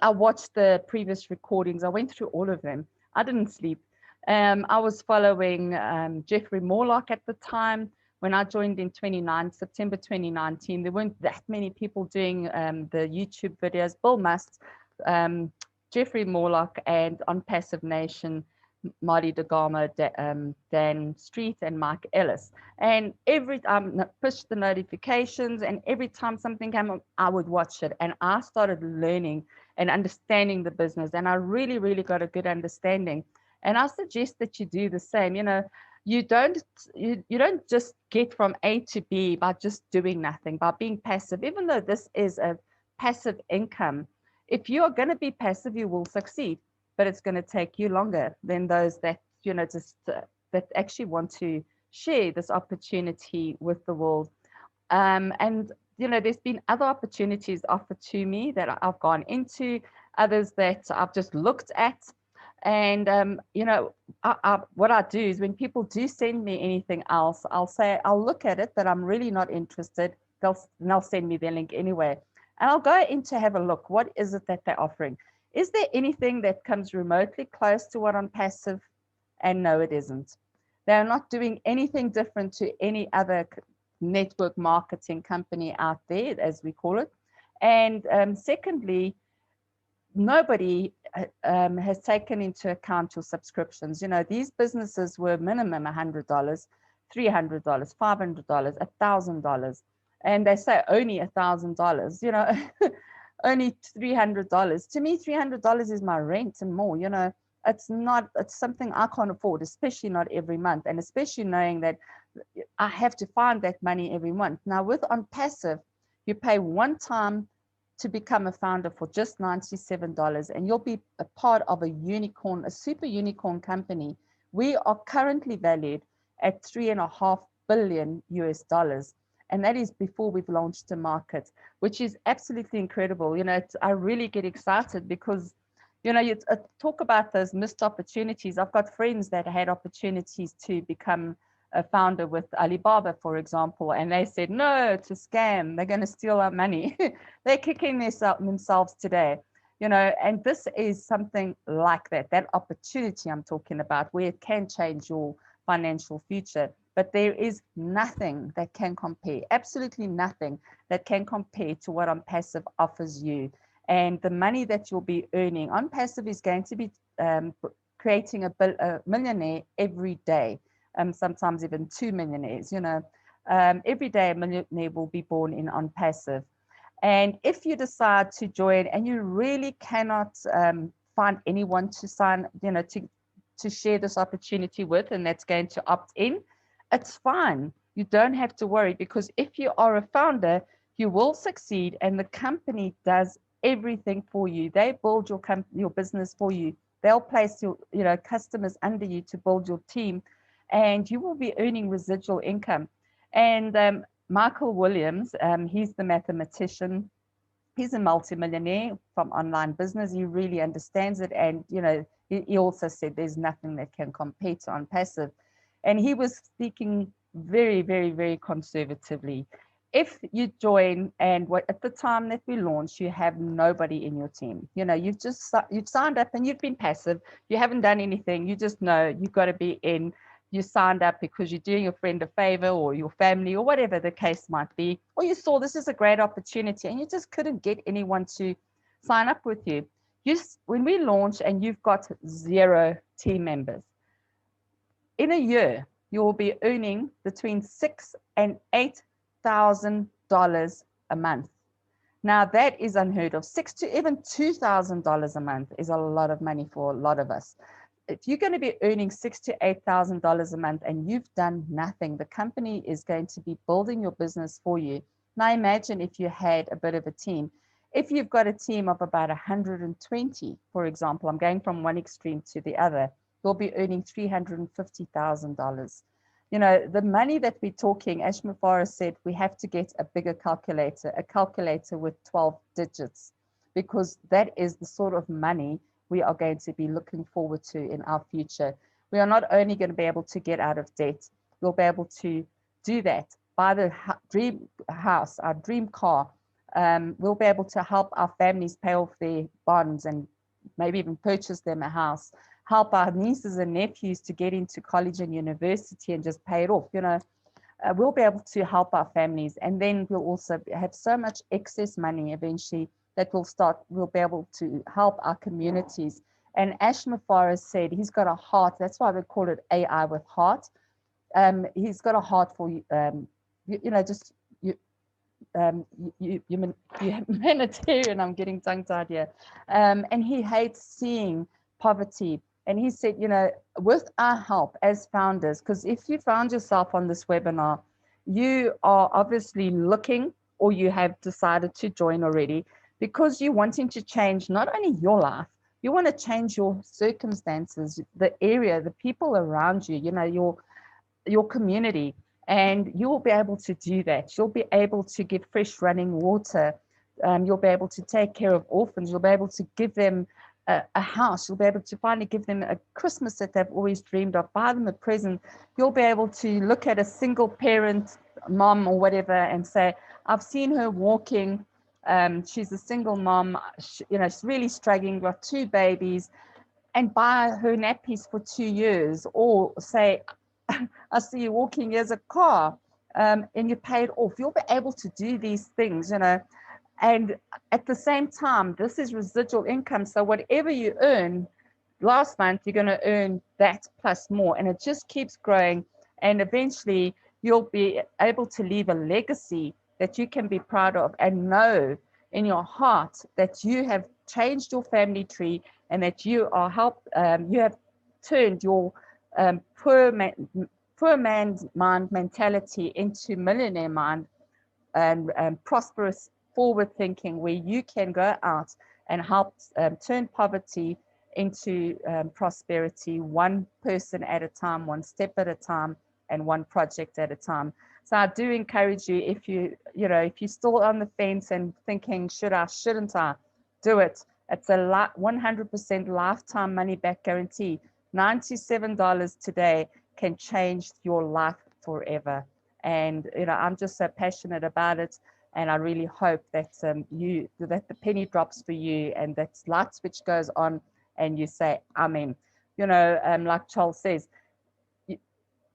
I watched the previous recordings. I went through all of them. I didn't sleep. I was following Jeffrey Morlock at the time. When I joined in September 2019, there weren't that many people doing the YouTube videos. Bill Must, Jeffrey Morlock, and Onpassive Nation. Marty DeGarmo, Dan Street, and Mike Ellis. And every time push the notifications, and every time something came up, I would watch it. And I started learning and understanding the business. And I really, really got a good understanding. And I suggest that you do the same. You know, you don't just get from A to B by just doing nothing, by being passive. Even though this is a passive income, if you are going to be passive, you will succeed, but it's going to take you longer than those that, you know, just that actually want to share this opportunity with the world. And, you know, there's been other opportunities offered to me that I've gone into, others that I've just looked at. And, you know, what I do is when people do send me anything else, I'll say, I'll look at it, but I'm really not interested. They'll send me their link anyway. And I'll go in to have a look. What is it that they're offering? Is there anything that comes remotely close to what Onpassive? And no, it isn't. They're not doing anything different to any other network marketing company out there, as we call it. And secondly, nobody has taken into account your subscriptions. You know, these businesses were minimum $100, $300, $500, $1,000. And they say only $1,000, you know, only $300. To me, $300 is my rent and more, you know. It's something I can't afford, especially not every month. And especially knowing that I have to find that money every month. Now with Onpassive, you pay one time to become a founder for just $97, and you'll be a part of a unicorn, a super unicorn company. We are currently valued at $3.5 billion US. And that is before we've launched the market, which is absolutely incredible. You know, I really get excited because, you know, you talk about those missed opportunities. I've got friends that had opportunities to become a founder with Alibaba, for example, and they said, no, it's a scam. They're going to steal our money. They're kicking themselves today, you know, and this is something like that opportunity I'm talking about, where it can change your financial future. But there is nothing that can compare, absolutely nothing that can compare to what Onpassive offers you. And the money that you'll be earning, Onpassive is going to be creating a millionaire every day, sometimes even 2 millionaires, you know. Every day a millionaire will be born in Onpassive. And if you decide to join and you really cannot find anyone to sign, you know, to share this opportunity with, and that's going to opt in, it's fine. You don't have to worry, because if you are a founder, you will succeed, and the company does everything for you. They build your business for you. They'll place your, you know, customers under you to build your team, and you will be earning residual income. And Michael Williams, he's the mathematician. He's a multimillionaire from online business. He really understands it, and you know, he also said there's nothing that can compare to Onpassive. And he was speaking very, very, very conservatively. If you join, and at the time that we launch, you have nobody in your team. You know, you've signed up and you've been passive. You haven't done anything. You just know you've got to be in. You signed up because you're doing your friend a favor, or your family, or whatever the case might be. Or you saw this is a great opportunity and you just couldn't get anyone to sign up with you. When we launch and you've got 0 team members, in a year, you will be earning between $6,000 and $8,000 a month. Now that is unheard of. $6,000 to even $2,000 a month is a lot of money for a lot of us. If you're going to be earning $6,000 to $8,000 a month and you've done nothing, the company is going to be building your business for you. Now imagine if you had a bit of a team. If you've got a team of about 120, for example, I'm going from one extreme to the other, you'll be earning $350,000. You know, the money that we're talking, Ash Mufareh said, we have to get a bigger calculator, a calculator with 12 digits, because that is the sort of money we are going to be looking forward to in our future. We are not only going to be able to get out of debt, we'll be able to do that, buy the dream house, our dream car. We'll be able to help our families pay off their bonds and maybe even purchase them a house, help our nieces and nephews to get into college and university and just pay it off. You know, we'll be able to help our families, and then we'll also have so much excess money eventually that we'll be able to help our communities And Ash Mufareh said he's got a heart. That's why we call it AI with heart. He's got a heart for just humanitarian. I'm getting tongue-tied here. And he hates seeing poverty. And he said, with our help as founders, because if you found yourself on this webinar, you are obviously looking, or you have decided to join already, because you're wanting to change not only your life, you want to change your circumstances, the area, the people around you, your community. And you will be able to do that. You'll be able to give fresh running water. You'll be able to take care of orphans. You'll be able to give them a house. You'll be able to finally give them a Christmas that they've always dreamed of, buy them a present. You'll be able to look at a single parent mom or whatever and say, I've seen her walking. She's a single mom. She's really struggling, got 2 babies, and buy her nappies for 2 years. Or say, I see you walking, here's a car, and you pay it off. You'll be able to do these things, and at the same time, this is residual income. So whatever you earn last month, you're going to earn that plus more, and it just keeps growing. And eventually you'll be able to leave a legacy that you can be proud of, and know in your heart that you have changed your family tree, and that you have turned your poor man's mind mentality into millionaire mind, and prosperous forward thinking, where you can go out and help turn poverty into prosperity, one person at a time, one step at a time, and one project at a time. So I do encourage you, if you're still on the fence and thinking, shouldn't I, do it. It's a 100% lifetime money back guarantee. $97 today can change your life forever. And I'm just so passionate about it, and I really hope that that the penny drops for you, and that light switch goes on, and you say amen. Like Charles says,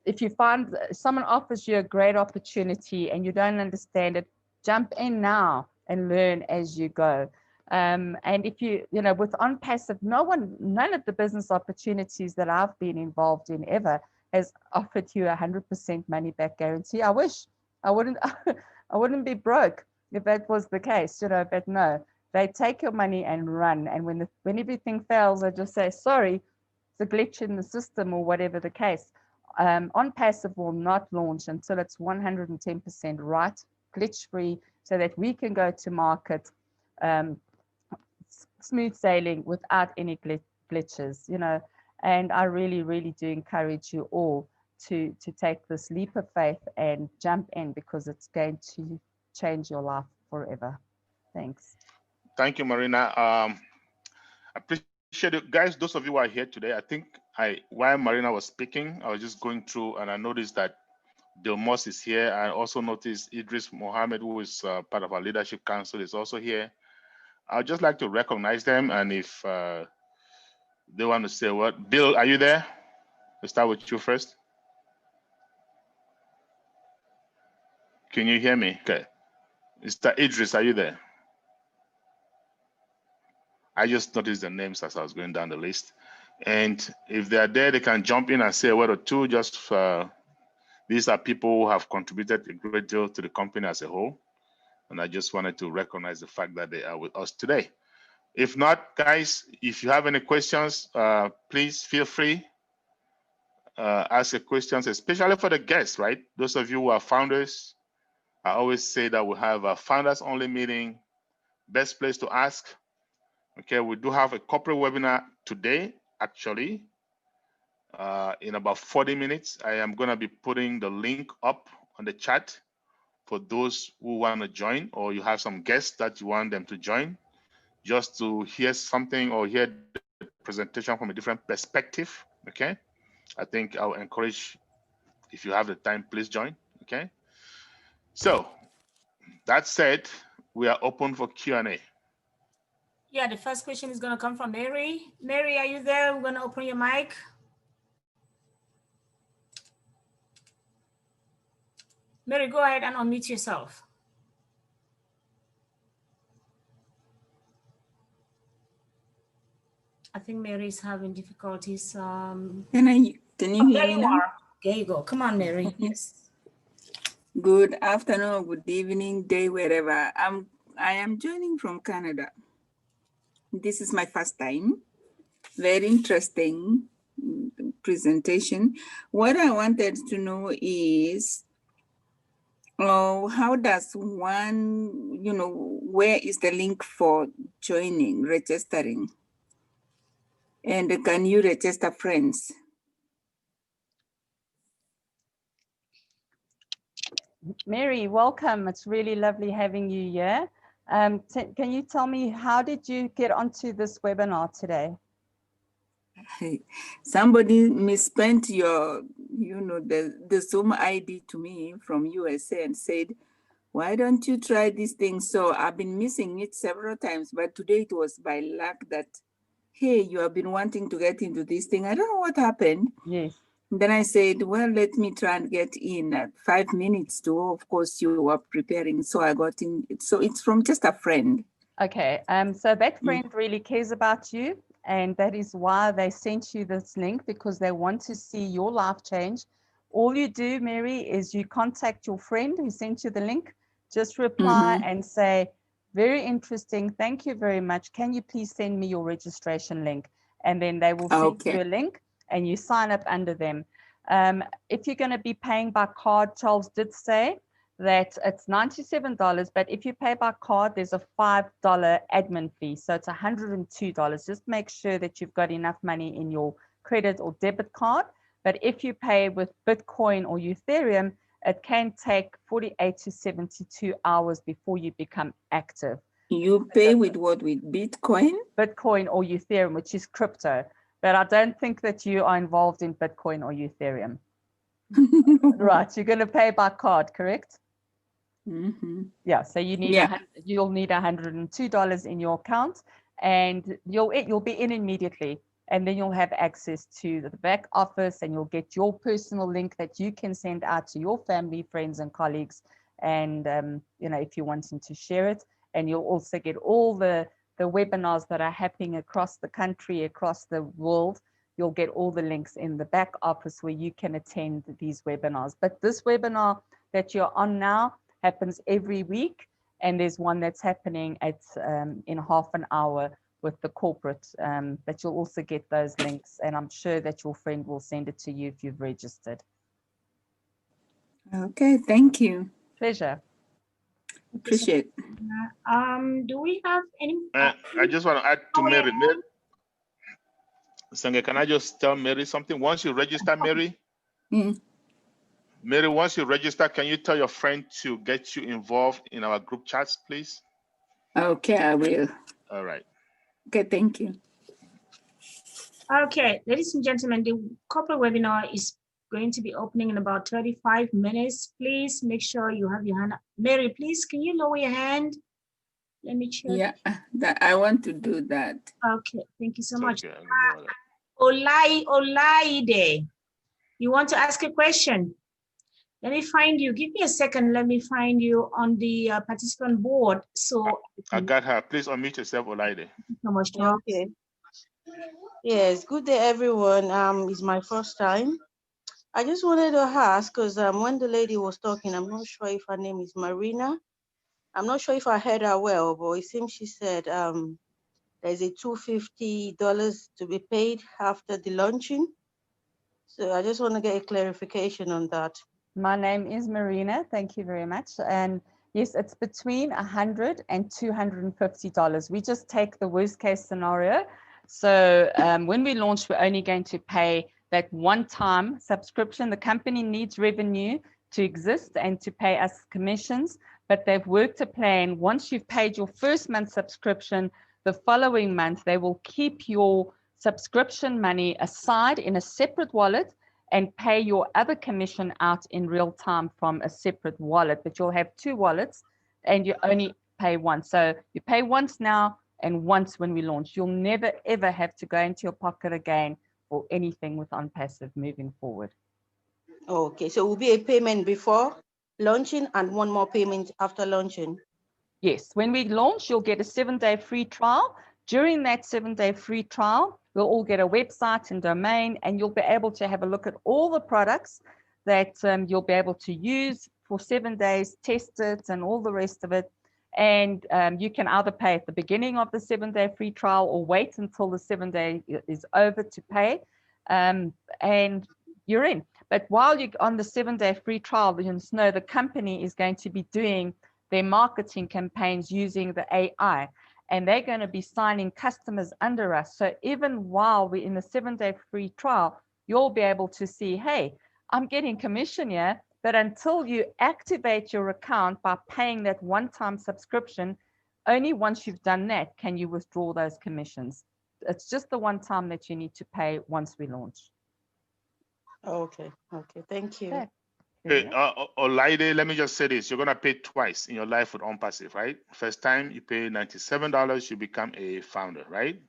if you find someone offers you a great opportunity and you don't understand it, jump in now and learn as you go. And if with Onpassive, none of the business opportunities that I've been involved in ever has offered you 100% money back guarantee. I wish I wouldn't be broke if that was the case, but no, they take your money and run. And when everything fails, they just say, sorry, it's a glitch in the system, or whatever the case. Onpassive will not launch until it's 110% right, glitch free, so that we can go to market smooth sailing without any glitches, and I really, really do encourage you all to take this leap of faith and jump in, because it's going to change your life forever. Thanks. Thank you, Marina. I appreciate it. Guys, those of you who are here today, I think while Marina was speaking, I was just going through, and I noticed that Delmos is here. I also noticed Idris Mohammed, who is part of our leadership council, is also here. I'd just like to recognize them, and if they want to say what. Bill, are you there? Let's start with you first. Can you hear me? Okay. Mr. Idris, are you there? I just noticed the names as I was going down the list. And if they're there, they can jump in and say a word or two. Just these are people who have contributed a great deal to the company as a whole. And I just wanted to recognize the fact that they are with us today. If not, guys, if you have any questions, please feel free. Ask your questions, especially for the guests, right? Those of you who are founders, I always say that we have a founders only meeting, best place to ask. Okay, we do have a corporate webinar today, actually. In about 40 minutes, I am going to be putting the link up on the chat for those who want to join, or you have some guests that you want them to join, just to hear something or hear the presentation from a different perspective. Okay, I think I'll encourage, if you have the time, please join. Okay, so that said, we are open for Q&A. Yeah, the first question is going to come from Mary. Mary, are you there? We're going to open your mic. Mary, go ahead and unmute yourself. I think Mary is having difficulties. Can you hear me now? There you go. Come on, Mary. Yes. Good afternoon, good evening, day, wherever. I am joining from Canada. This is my first time. Very interesting presentation. What I wanted to know is, how does one, where is the link for joining, registering? And can you register friends? Mary, welcome. It's really lovely having you here. Can you tell me, how did you get onto this webinar today? Somebody misspent your, the Zoom ID to me from USA and said, why don't you try this thing? So I've been missing it several times, but today it was by luck that, hey, you have been wanting to get into this thing. I don't know what happened. Yes. Then I said, well, let me try and get in at 5 minutes to, of course, you were preparing. So I got in. So it's from just a friend. Okay. So that friend really cares about you. And that is why they sent you this link, because they want to see your life change. All you do, Mary, is you contact your friend who sent you the link. Just reply and say, very interesting. Thank you very much. Can you please send me your registration link? And then they will send you a link and you sign up under them. If you're going to be paying by card, Charles did say that it's $97, but if you pay by card, there's a $5 admin fee. So it's $102. Just make sure that you've got enough money in your credit or debit card. But if you pay with Bitcoin or Ethereum, it can take 48 to 72 hours before you become active. You pay with what? With Bitcoin? Bitcoin or Ethereum, which is crypto. But I don't think that you are involved in Bitcoin or Ethereum. Right, you're going to pay by card, correct? Yeah, so you need you'll need $102 in your account, and you'll be in immediately, and then you'll have access to the back office, and you'll get your personal link that you can send out to your family, friends, and colleagues, and if you're wanting to share it, and you'll also get all the webinars that are happening across the country, across the world. You'll get all the links in the back office where you can attend these webinars. But this webinar that you're on now happens every week, and there's one that's happening at in half an hour with the corporate, but you'll also get those links, and I'm sure that your friend will send it to you if you've registered. Okay, thank you. Pleasure. Appreciate. Do we have any? I just want to add to Mary. Sange, can I just tell Mary something? Once you register, Mary, Mary, once you register, can you tell your friend to get you involved in our group chats, please? Okay, I will. All right. Okay, thank you. Okay, ladies and gentlemen, the corporate webinar is going to be opening in about 35 minutes. Please make sure you have your hand up. Mary, please, can you lower your hand? Let me check. Yeah, I want to do that. Okay, thank you so much. Olaide, you want to ask a question? Let me find you. Give me a second. Let me find you on the participant board. So I got her. Please unmute yourself, Olaide. Thank you so much. Okay. Yes, good day, everyone. It's my first time. I just wanted to ask, because when the lady was talking, I'm not sure if her name is Marina. I'm not sure if I heard her well, but it seems she said there's a $250 to be paid after the launching. So I just want to get a clarification on that. My name is Marina. Thank you very much. And yes, it's between $100 and $250. We just take the worst case scenario. So when we launch, we're only going to pay that one-time subscription. The company needs revenue to exist and to pay us commissions, but they've worked a plan. Once you've paid your first month subscription, the following month, they will keep your subscription money aside in a separate wallet and pay your other commission out in real time from a separate wallet. But you'll have two wallets and you only pay once. So you pay once now and once when we launch. You'll never, ever have to go into your pocket again or anything with Onpassive moving forward. Okay, so it will be a payment before launching and one more payment after launching. Yes, when we launch, you'll get a 7-day free trial. During that 7-day free trial, we'll all get a website and domain, and you'll be able to have a look at all the products that you'll be able to use for 7 days, test it, and all the rest of it. And you can either pay at the beginning of the 7-day free trial or wait until the 7 day is over to pay, and you're in. But while you're on the 7-day free trial, you know the company is going to be doing their marketing campaigns using the AI, and they're going to be signing customers under us. So even while we're in the 7-day free trial, you'll be able to see, hey, I'm getting commission here, but until you activate your account by paying that one-time subscription, only once you've done that can you withdraw those commissions. It's just the one time that you need to pay once we launch. Okay. Thank you. Okay. Hey, Olaide, let me just say this. You're going to pay twice in your life with Onpassive, right? First time you pay $97, you become a founder, right?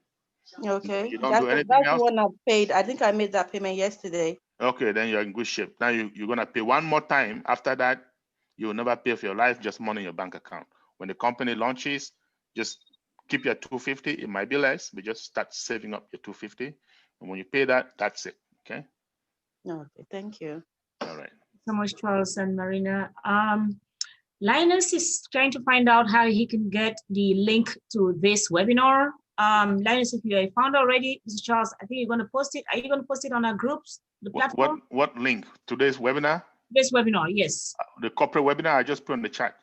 Okay. You don't That's do anything the else? one I paid. I think I made that payment yesterday. Okay, then you're in good shape. Now you're going to pay one more time. After that, you will never pay for your life, just money in your bank account. When the company launches, just keep your $250. It might be less, but just start saving up your $250. And when you pay that, that's it. Okay? Okay, thank you. All right. So much, Charles and Marina. Linus is trying to find out how he can get the link to this webinar. Linus, if you're a founder already, Mr. Charles, I think you're going to post it. Are you going to post it on our groups, the platform? What link? Today's webinar? This webinar, yes. The corporate webinar I just put in the chat.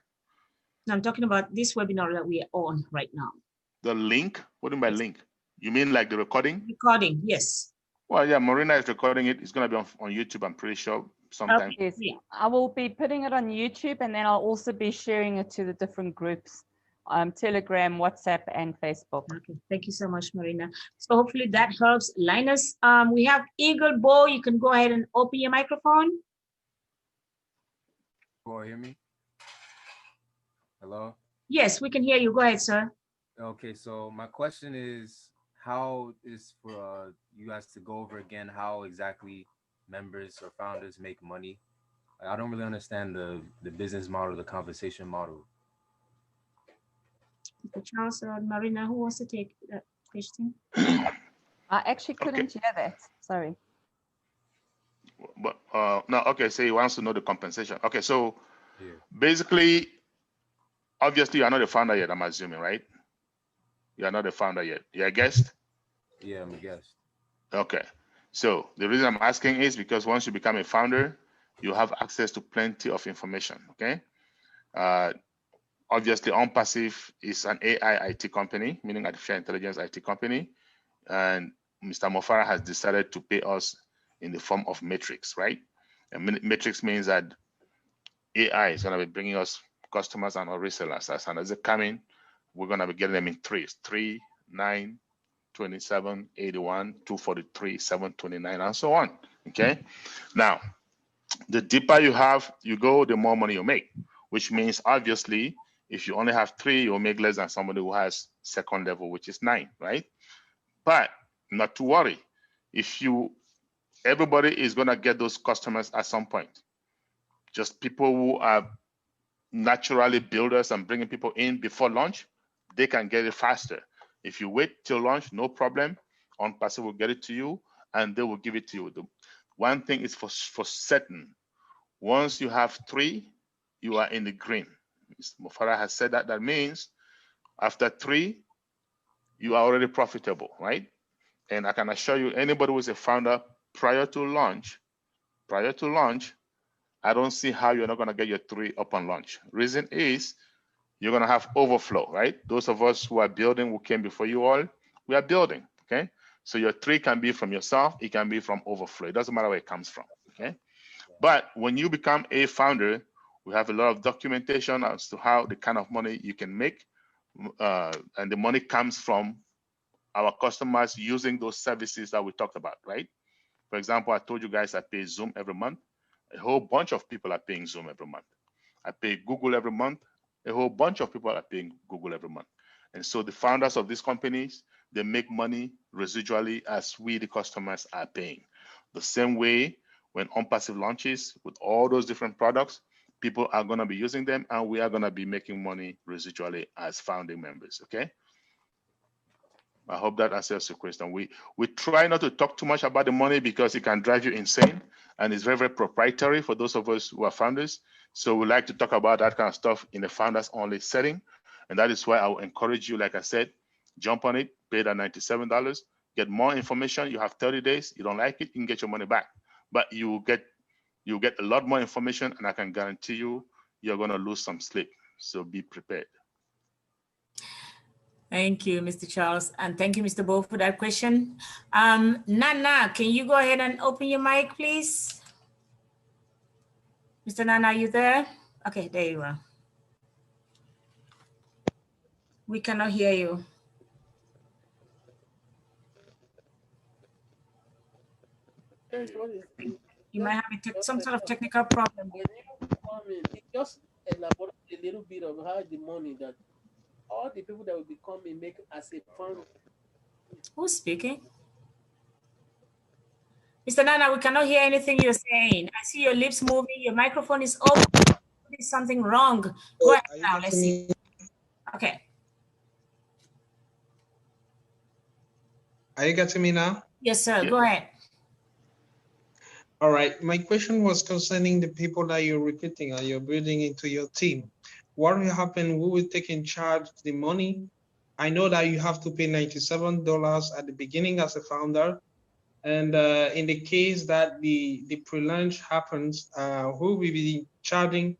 No, I'm talking about this webinar that we are on right now. The link? What do you mean by link? You mean like the recording? Recording, yes. Well, yeah, Marina is recording it. It's going to be on YouTube, I'm pretty sure, sometime. Yes, I will be putting it on YouTube, and then I'll also be sharing it to the different groups, Telegram, WhatsApp, and Facebook. Okay, thank you so much, Marina. So hopefully that helps. Linus, we have Eagle Bo. You can go ahead and open your microphone. Can you hear me? Hello? Yes, we can hear you. Go ahead, sir. Okay, so my question is, how is for you guys to go over again how exactly members or founders make money? I don't really understand the business model, the compensation model. Charles or Marina, who wants to take that question? I actually couldn't hear that. Sorry. But no, okay, so he wants to know the compensation. Okay, so basically, obviously, you're not a founder yet, I'm assuming, right? You're not a founder yet. You're a guest? Yeah, I'm a guest. Okay. So the reason I'm asking is because once you become a founder, you have access to plenty of information, okay? Obviously, Onpassive is an AI IT company, meaning artificial intelligence IT company. And Mr. Mufareh has decided to pay us in the form of metrics, right? And metrics means that AI is going to be bringing us customers and our resellers. As they come in, we're going to be getting them in threes: 3, 9, 27, 81, 243, 729, and so on. Okay. Now, the deeper you go, the more money you make, which means obviously, if you only have 3, you'll make less than somebody who has second level, which is 9, right? But not to worry. Everybody is going to get those customers at some point. Just people who are naturally builders and bringing people in before launch, they can get it faster. If you wait till launch, no problem. Onpassive will get it to you, and they will give it to you. The one thing is for certain. Once you have 3, you are in the green. Mr. Mufareh has said that. That means after 3, you are already profitable, right? And I can assure you, anybody who is a founder prior to launch, I don't see how you're not going to get your 3 up on launch. Reason is you're going to have overflow, right? Those of us who are building, who came before you all, we are building, okay? So your 3 can be from yourself, it can be from overflow. It doesn't matter where it comes from, okay? But when you become a founder, we have a lot of documentation as to how the kind of money you can make. And the money comes from our customers using those services that we talked about, right? For example, I told you guys I pay Zoom every month. A whole bunch of people are paying Zoom every month. I pay Google every month. A whole bunch of people are paying Google every month. And so the founders of these companies, they make money residually as we, the customers, are paying. The same way when Onpassive launches with all those different products, people are going to be using them, and we are going to be making money residually as founding members, okay? I hope that answers your question. We try not to talk too much about the money because it can drive you insane, and it's very, very proprietary for those of us who are founders. So we like to talk about that kind of stuff in a founders only setting. And that is why I will encourage you, like I said, jump on it, pay that $97, get more information. You have 30 days. You don't like it, you can get your money back. But you get a lot more information, and I can guarantee you, you're going to lose some sleep. So be prepared. Thank you, Mr. Charles. And thank you, Mr. Bo, for that question. Nana, can you go ahead and open your mic, please? Mr. Nana, are you there? Okay, there you are. We cannot hear you. You might have some sort of technical problem. Just elaborate a little bit of how the money that all the people that will be coming make as a founder. Who's speaking? Mr. Nana, we cannot hear anything you're saying. I see your lips moving. Your microphone is open. There's something wrong. Go ahead now. Let's see. Okay. Are you getting me now? Yes, sir. Yeah. Go ahead. All right. My question was concerning the people that you're recruiting or you're building into your team. What will happen? Who will take in charge of the money? I know that you have to pay $97 at the beginning as a founder. And in the case that the pre-launch happens, who will be charging?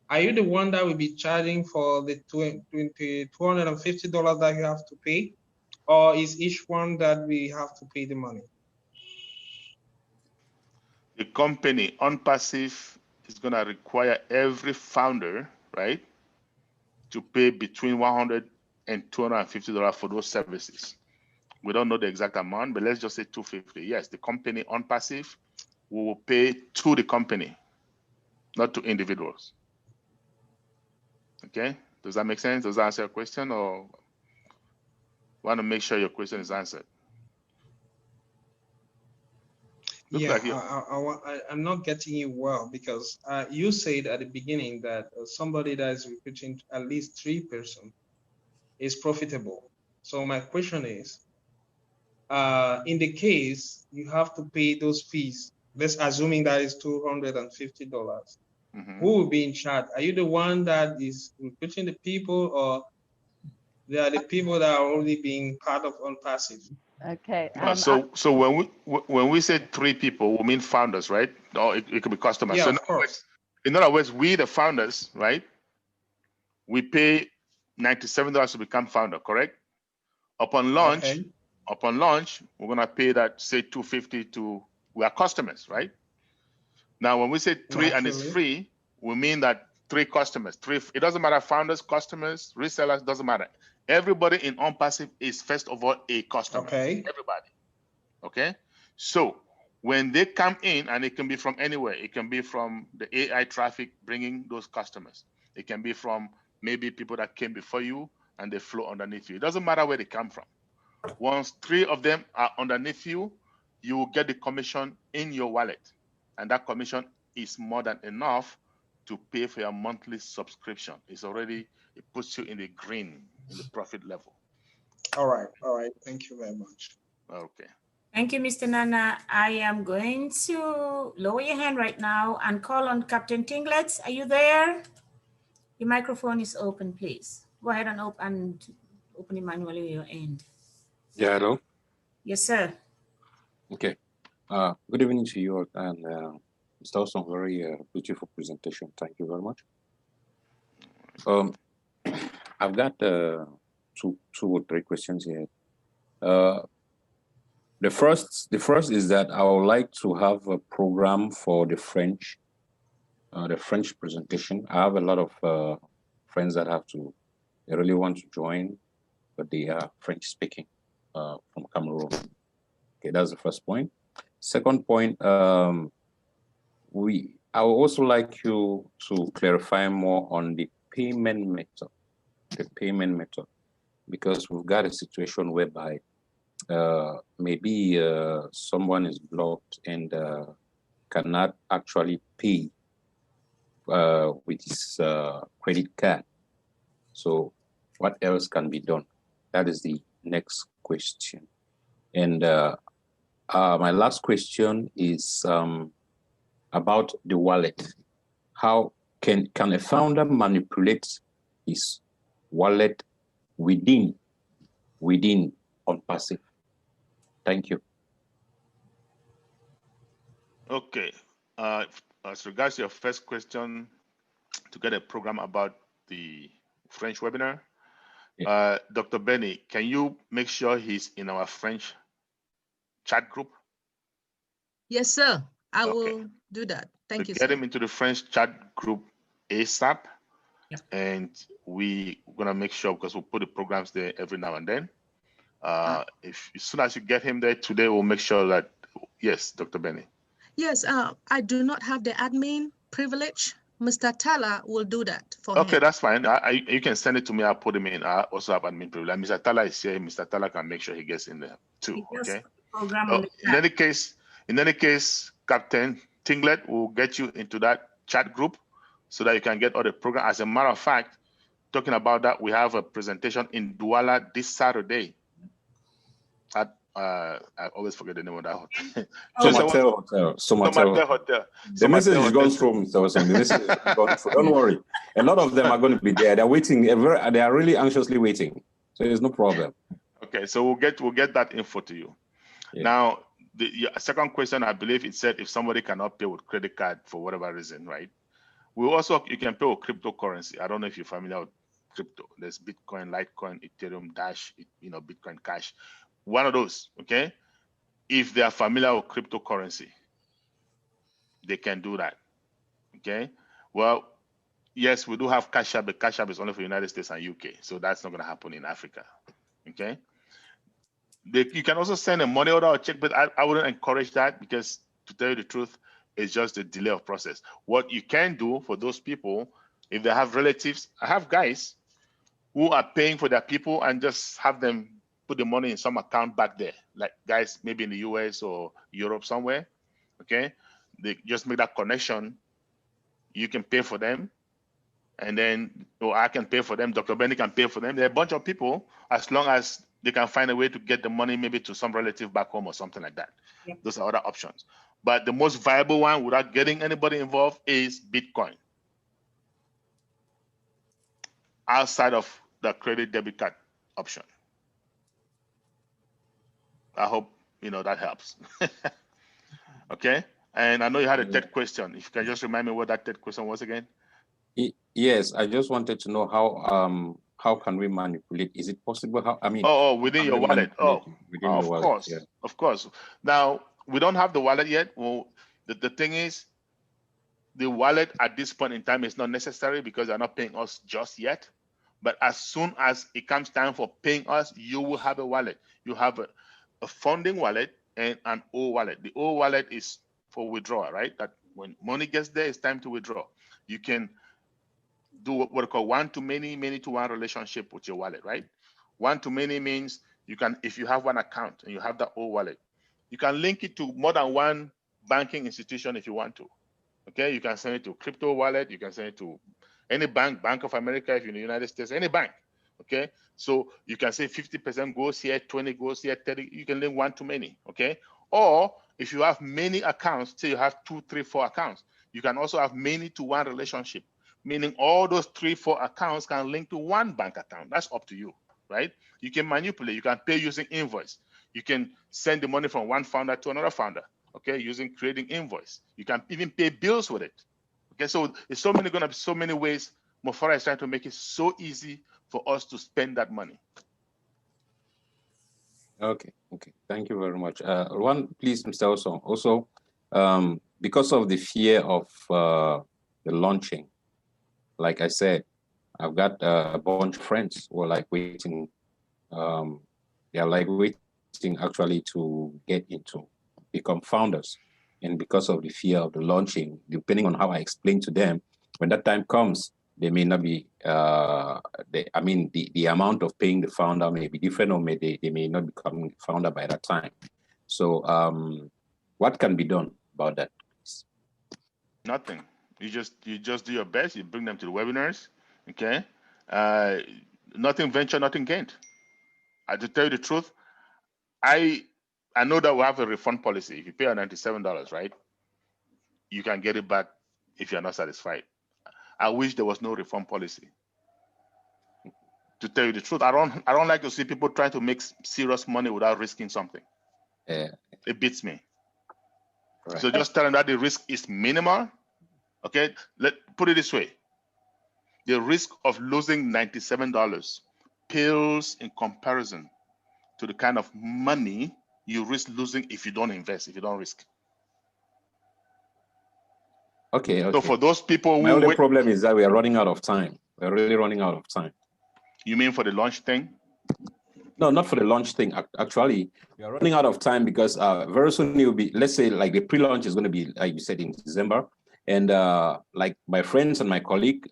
Are you the one that will be charging for the $250 that you have to pay? Or is each one that we have to pay the money? The company, Onpassive, is going to require every founder, right, to pay between $100 and $250 for those services. We don't know the exact amount, but let's just say $250. Yes, the company, Onpassive, will pay to the company, not to individuals. Okay, does that make sense? Does that answer your question, or want to make sure your question is answered? Looks Yeah, like I'm not getting you well, because you said at the beginning that somebody that is recruiting at least 3 persons is profitable. So my question is, in the case you have to pay those fees, let's assuming that is $250. Who will be in charge? Are you the one that is recruiting the people, or they are the people that are already being part of Onpassive? Okay. So when we say 3 people, we mean founders, right? Or it could be customers. Yeah, So of course. in other words, we the founders, right? We pay $97 to become founder, correct? Upon launch, Okay. We're gonna pay that, say, $250 to our customers, right? Now, when we say 3 and it's free, we mean that 3 customers. 3. It doesn't matter, founders, customers, resellers, doesn't matter. Everybody in Onpassive is first of all a customer. Okay. Everybody. Okay. So when they come in, and it can be from anywhere, it can be from the AI traffic bringing those customers. It can be from maybe people that came before you and they flow underneath you. It doesn't matter where they come from. Once 3 of them are underneath you, you will get the commission in your wallet. And that commission is more than enough to pay for your monthly subscription. It puts you in the green, in the profit level. All right. Thank you very much. Okay. Thank you, Mr. Nana. I am going to lower your hand right now and call on Captain Tinglets. Are you there? Your microphone is open, please. Go ahead and open it manually on your end. Yeah, hello. Yes, sir. Okay. Good evening to you, and it's also a very beautiful presentation. Thank you very much. I've got 2 or 3 questions here. The first is that I would like to have a program for the French presentation. I have a lot of friends that they really want to join, but they are French speaking from Cameroon. Okay, that's the first point. Second point, I would also like you to clarify more on the payment method. Because we've got a situation whereby maybe someone is blocked and cannot actually pay with his credit card. So what else can be done? That is the next question. question. And my last question is about the wallet. How can a founder manipulate his wallet within Onpassive? Thank you. Okay. As regards to your first question, to get a program about the French webinar, Dr. Benny, can you make sure he's in our French chat group? Yes, sir. I will do that. Thank you, Get sir. him into the French chat group ASAP. Yeah. And we're gonna make sure, because we'll put the programs there every now and then. If as soon as you get him there today, we'll make sure that, yes, Dr. Benny. Yes, I do not have the admin privilege. Mr. Tala will do that for him. Okay, that's fine. You can send it to me. I'll put him in. I also have admin privilege. Mr. Tala is here. Mr. Tala can make sure he gets in there too. Okay. Program on the In any case, Captain Tinglet will get you into that chat group so that you can get all the program. As a matter of fact, talking about that, we have a presentation in Douala this Saturday. I always forget the name of that hotel. Somatel Hotel. The message is going through, Mr. Wilson. The message is going through. Don't worry. A lot of them are going to be there. They're waiting. They are really anxiously waiting. So there's no problem. Okay, so we'll get that info to you. Yeah. Now, your second question, I believe it said if somebody cannot pay with credit card for whatever reason, right? You can pay with cryptocurrency. I don't know if you're familiar with crypto. There's Bitcoin, Litecoin, Ethereum, Dash, Bitcoin Cash. One of those, okay? If they are familiar with cryptocurrency, they can do that, okay? Well, yes, we do have Cash App, but Cash App is only for the United States and UK, so that's not going to happen in Africa, okay? You can also send a money order or check, but I wouldn't encourage that, because to tell you the truth, it's just a delay of process. What you can do for those people, if they have relatives, I have guys who are paying for their people and just have them put the money in some account back there, like guys maybe in the US or Europe somewhere, okay? They just make that connection. You can pay for them, and then I can pay for them. Dr. Benny can pay for them. There are a bunch of people, as long as they can find a way to get the money maybe to some relative back home or something like that. Yep. Those are other options. But the most viable one without getting anybody involved is Bitcoin. Outside of the credit debit card option. I hope that helps. Okay. And I know you had a third question. If you can just remind me what that third question was again. Yes, I just wanted to know how can we manipulate? Is it possible? Within your wallet. Within your wallet. Course, yeah. Of course. Now we don't have the wallet yet. Well, the thing is, the wallet at this point in time is not necessary because they're not paying us just yet. But as soon as it comes time for paying us, you will have a wallet. You have a funding wallet and an O wallet. The O wallet is for withdrawal, right? That when money gets there, it's time to withdraw. You can do what we call one-to-many, many-to-one relationship with your wallet, right? One-to-many means you can, if you have one account and you have that O wallet, you can link it to more than one banking institution if you want to. Okay, you can send it to crypto wallet. You can send it to any bank, Bank of America, if you're in the United States, any bank. Okay, so you can say 50% goes here, 20 goes here, 30. You can link one to many. Okay, or if you have many accounts, say you have 2, 3, 4 accounts, you can also have many to one relationship, meaning all those 3, 4 accounts can link to one bank account. That's up to you, right? You can manipulate. You can pay using invoice. You can send the money from one founder to another founder. Okay, using creating invoice. You can even pay bills with it. Okay, so it's going to be so many ways. Mufareh is trying to make it so easy for us to spend that money. Okay, thank you very much. One, please, Mr. Osong. Also, because of the fear of the launching, like I said, I've got a bunch of friends who are like waiting. They are like waiting actually to get into become founders, and because of the fear of the launching, depending on how I explain to them, when that time comes, they may not be. The amount of paying the founder may be different, or they may not become founder by that time. So, what can be done about that? Nothing. You just do your best. You bring them to the webinars. Okay. Nothing venture, nothing gained. To tell you the truth, I know that we have a refund policy. If you pay $97, right, you can get it back if you're not satisfied. I wish there was no refund policy. To tell you the truth, I don't like to see people try to make serious money without risking something. It beats me. Right. So just tell them that the risk is minimal. Okay, put it this way: the risk of losing $97 pales in comparison to the kind of money you risk losing if you don't invest, if you don't risk. Okay. So for those people who my only problem is that we are running out of time. We're really running out of time. You mean for the launch thing? No, not for the launch thing. Actually, we are running out of time because very soon you'll be, let's say, like the pre-launch is going to be, like you said, in December. And like my friends and my colleague,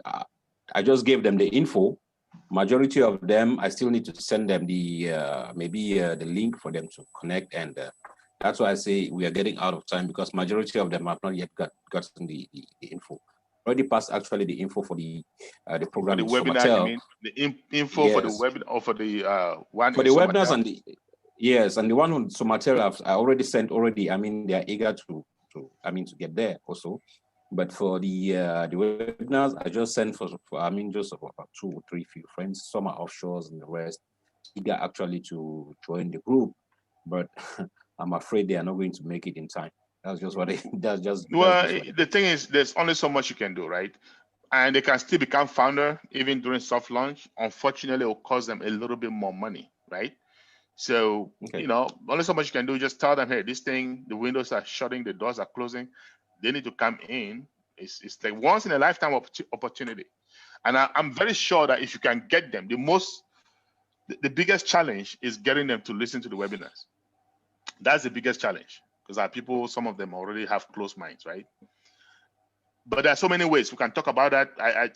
I just gave them the info. Majority of them, I still need to send them the the link for them to connect. And that's why I say we are getting out of time because majority of them have not yet gotten the info. Already passed actually the info for the program. For the webinar, you mean the info for the webinar or for the one for the webinars and the and the one on Somatel I already sent already. I mean they are eager to get there also. But for the webinars, I just sent for just about 2 or 3 few friends. Some are offshores and the rest eager actually to join the group. But I'm afraid they are not going to make it in time. That's just what that's just. Well, the thing is, there's only so much you can do, right? And they can still become founder even during soft launch. Unfortunately, it will cost them a little bit more money, right? So, only so much you can do. Just tell them, hey, this thing, the windows are shutting, the doors are closing. They need to come in. It's like once in a lifetime opportunity. And I'm very sure that if you can get them, the biggest challenge is getting them to listen to the webinars. That's the biggest challenge because some of them already have closed minds, right? But there are so many ways we can talk about that.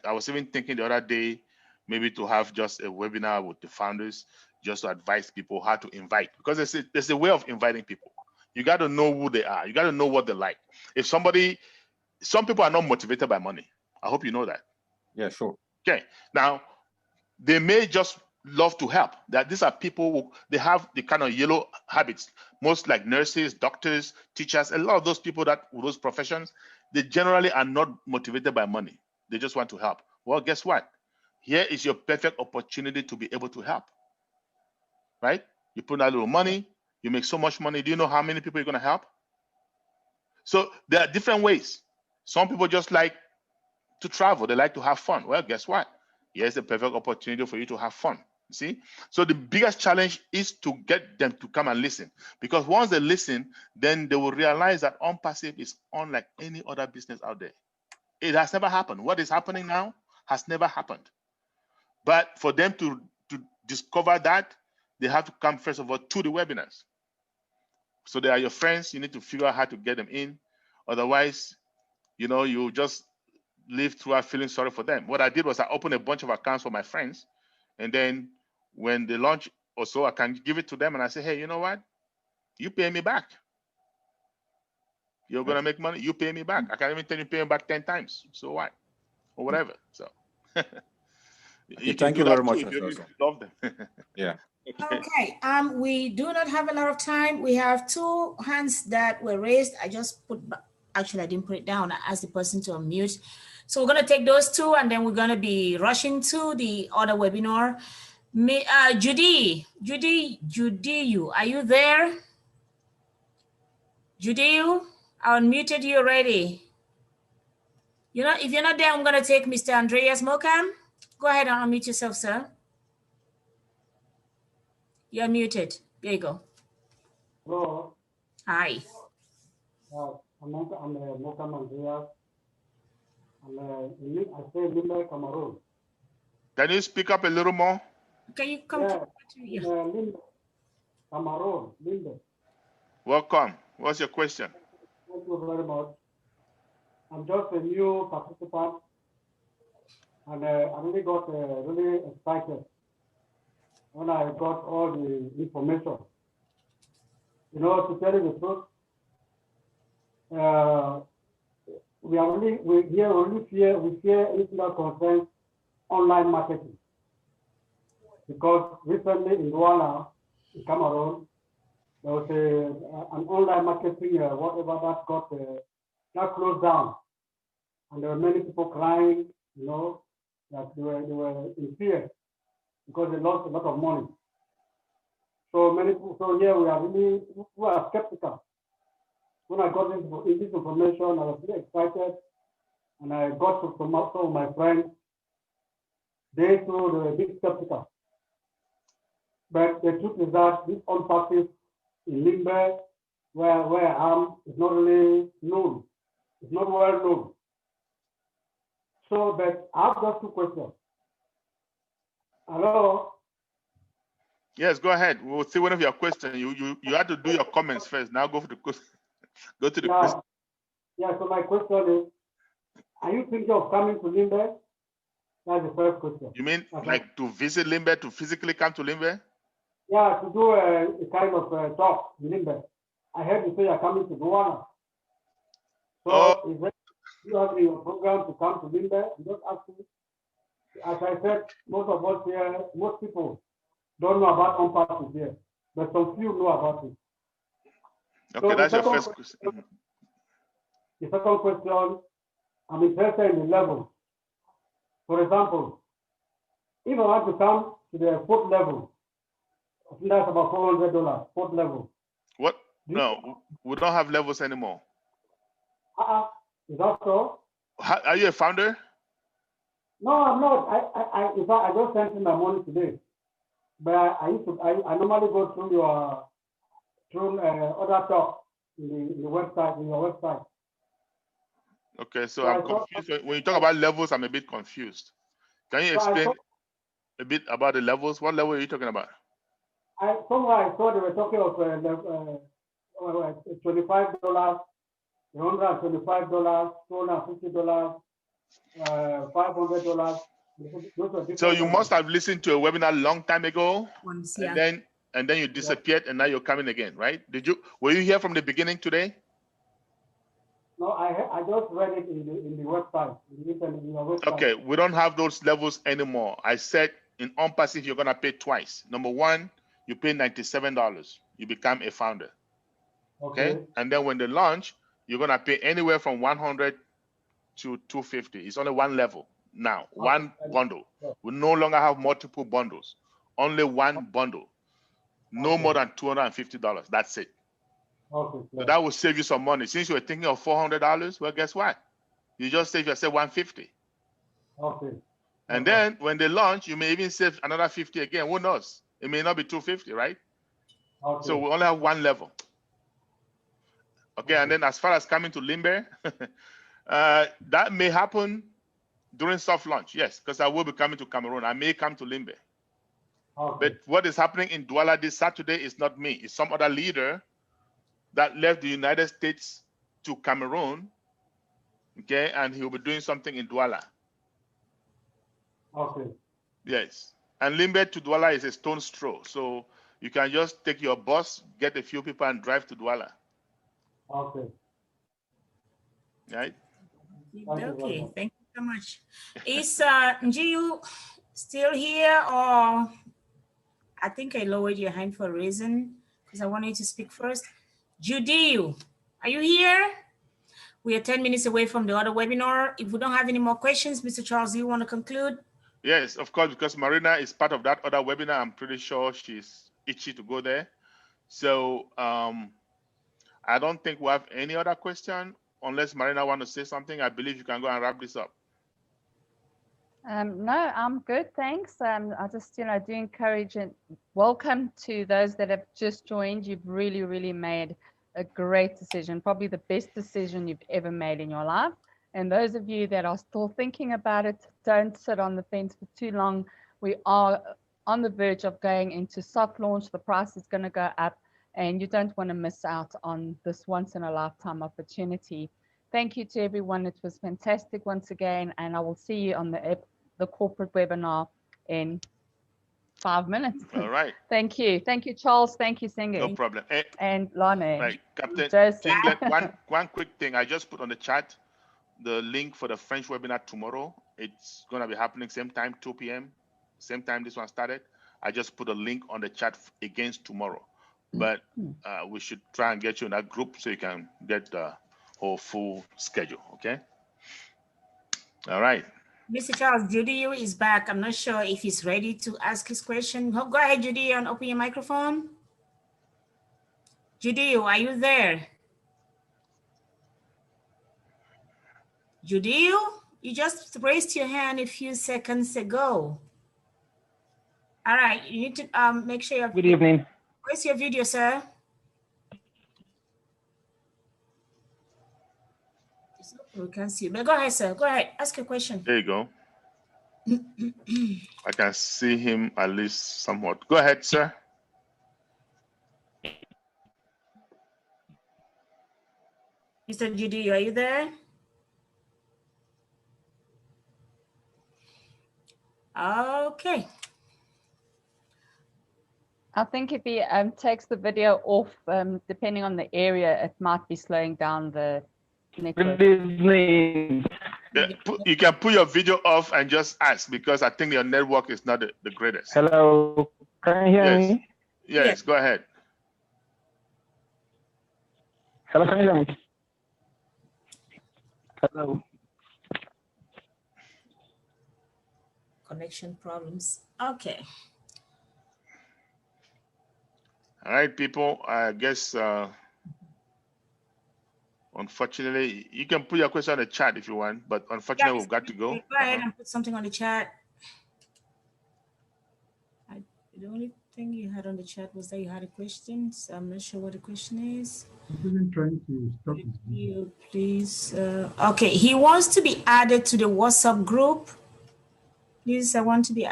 I was even thinking the other day, maybe to have just a webinar with the founders, just to advise people how to invite, because there's a way of inviting people. You got to know who they are. You got to know what they like. Some people are not motivated by money. I hope you know that. Yeah, sure. Okay. Now, they may just love to help. That these are people they have the kind of yellow habits. Most like nurses, doctors, teachers, a lot of those people with those professions, they generally are not motivated by money. They just want to help. Well, guess what? Here is your perfect opportunity to be able to help. Right? You put out a little money, you make so much money. Do you know how many people you're going to help? So there are different ways. Some people just like to travel. They like to have fun. Well, guess what? Here's the perfect opportunity for you to have fun. See? So the biggest challenge is to get them to come and listen. Because once they listen, then they will realize that Onpassive is unlike any other business out there. It has never happened. What is happening now has never happened. But for them to discover that, they have to come, first of all, to the webinars. So they are your friends. You need to figure out how to get them in. Otherwise, you just live throughout feeling sorry for them. What I did was I opened a bunch of accounts for my friends. And then when they launch or so, I can give it to them. And I say, hey, you know what? You pay me back. You're going to make money. You pay me back. I can even tell you pay me back 10 times. So what? Or whatever. So thank you very much. If you love them. Yeah. Okay. We do not have a lot of time. We have 2 hands that were raised. I just actually I didn't put it down. I asked the person to unmute. So we're going to take those 2 and then we're going to be rushing to the other webinar. Judy, are you there? Judy, I unmuted you already. If you're not there, I'm going to take Mr. Andreas Mokam. Go ahead and unmute yourself, sir. You're muted. There you go. Hello. Hi. I'm Mokam Andreas. I say Limbe, Cameroon. Can you speak up a little more? Can you come to Limbe, Cameroon, Limbe. Welcome. What's your question? Thank you very much. I'm just a new participant, and I really got really excited when I got all the information. To tell you the truth, we fear anything that concerns online marketing, because recently in Douala, in Cameroon, there was an online marketing, whatever that closed down. And there were many people crying, that they were in fear because they lost a lot of money. So many people, so here we are skeptical. When I got into this information, I was really excited, and I got to some of my friends. They too were a bit skeptical. But the truth is that this Onpassive in Limbe, where I am, is not really known. It's not well known. So, but I have just two questions. Hello? Yes, go ahead. We'll see one of your questions. You had to do your comments first. Now go for the question. Go to the question. Yeah, so my question is, are you thinking of coming to Limbe? That's the first question. You mean like to visit Limbe, to physically come to Limbe? Yeah, to do a kind of talk in Limbe. I heard you say you're coming to Douala. So is that you have in your program to come to Limbe? I'm just asking. As I said, most of us here, most people don't know about Onpassive here, but some few know about it. Okay, so that's your first question. The second question, I'm interested in the level. For example, if I want to come to the fourth level, I think that's about $400, fourth level. What? No, we don't have levels anymore. Is that so? Are you a founder? No, I'm not. In fact, I just sent in my money today. But I normally go through other talk in the website, in your website. Okay, so I'm confused. When you talk about levels, I'm a bit confused. Can you explain a bit about the levels? What level are you talking about? Somewhere I saw they were talking of $25, $125, $250, $500. So you must have listened to a webinar a long time ago, and then you disappeared, and now you're coming again, right? Were you here from the beginning today? No, I just read it in the website, in your website. Okay, we don't have those levels anymore. I said in Onpassive you're gonna pay twice. Number one, you pay $97. You become a founder. Okay, and then when they launch, you're gonna pay anywhere from $100 to $250. It's only one level now, one bundle. We no longer have multiple bundles, only one bundle, no more than $250. That's it. So that will save you some money. Since you were thinking of $400, well, guess what? You just save yourself $150. Okay. And then when they launch, you may even save another $50 again. Who knows? It may not be $250, right? Okay. So we only have one level. Okay, and then as far as coming to Limbe, that may happen during soft launch, yes, because I will be coming to Cameroon. I may come to Limbe. Okay. But what is happening in Douala this Saturday is not me. It's some other leader that left the United States to Cameroon, okay, and he'll be doing something in Douala. Okay. Yes, and Limbe to Douala is a stone's throw, so you can just take your bus, get a few people, and drive to Douala. Okay. Right? Okay, thank you so much. Is Njiu still here, or I think I lowered your hand for a reason because I wanted to speak first. Judiu, are you here? We are 10 minutes away from the other webinar. If we don't have any more questions, Mr. Charles, do you want to conclude? Yes, of course, because Marina is part of that other webinar. I'm pretty sure she's itchy to go there. So I don't think we have any other question. Unless Marina want to say something, I believe you can go and wrap this up. No, I'm good, thanks. I just, do encourage and welcome to those that have just joined. You've really, really made a great decision, probably the best decision you've ever made in your life. And those of you that are still thinking about it, don't sit on the fence for too long. We are on the verge of going into soft launch. The price is going to go up, and you don't want to miss out on this once-in-a-lifetime opportunity. Thank you to everyone. It was fantastic once again, and I will see you on the corporate webinar in 5 minutes. All right. Thank you. Thank you, Charles. Thank you, Singe. No problem. And Lane. Right, Captain Joseph. Tinglet, one quick thing. I just put on the chat the link for the French webinar tomorrow. It's going to be happening same time, 2 p.m., same time this one started. I just put a link on the chat against tomorrow. but we should try and get you in that group so you can get the whole full schedule. Okay. All right. Mr. Charles, Judy is back. I'm not sure if he's ready to ask his question. Go ahead, Judy, and open your microphone. Judy, are you there? Judy, you just raised your hand a few seconds ago. All right, you need to make sure you're— Good evening. Where's your video, sir? We can't see you, but go ahead, sir. Go ahead, ask your question. There you go. I can see him at least somewhat. Go ahead, sir. Mr. Judy, are you there? Okay. I think if he takes the video off, depending on the area, it might be slowing down the network. Good evening. Yeah, you can put your video off and just ask, because I think your network is not the greatest. Hello, can you hear me? Yes, go ahead. Hello, can you hear me? Hello. Connection problems. Okay. All right, people. I guess unfortunately, you can put your question in the chat if you want, but unfortunately, we've got to go. Go ahead and put something on the chat. The only thing you had on the chat was that you had a question, so I'm not sure what the question is. He's even trying to stop his video. You please. Okay, he wants to be added to the WhatsApp group. Please, I want to be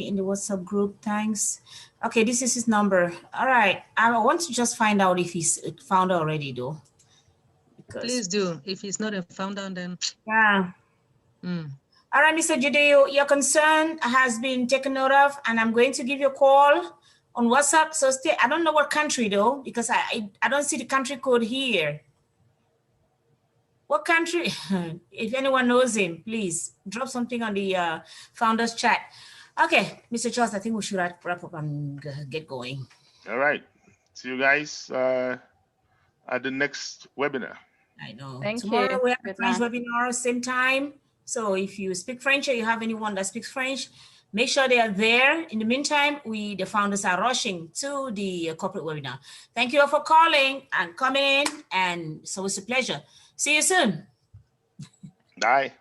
in the WhatsApp group. Thanks. Okay, this is his number. All right. I want to just find out if he's a founder already, though. Please do. If he's not a founder, then yeah. All right, Mr. Judeo, your concern has been taken note of, and I'm going to give you a call on WhatsApp. So stay. I don't know what country though, because I don't see the country code here. What country? If anyone knows him, please drop something on the founders chat. Okay, Mr. Charles, I think we should wrap up and get going. All right. See you guys at the next webinar. I know. Thank Tomorrow you. we have a French webinar, same time. So if you speak French or you have anyone that speaks French, make sure they are there. In the meantime, the founders are rushing to the corporate webinar. Thank you all for calling and coming in. And so it's a pleasure. See you soon. Bye.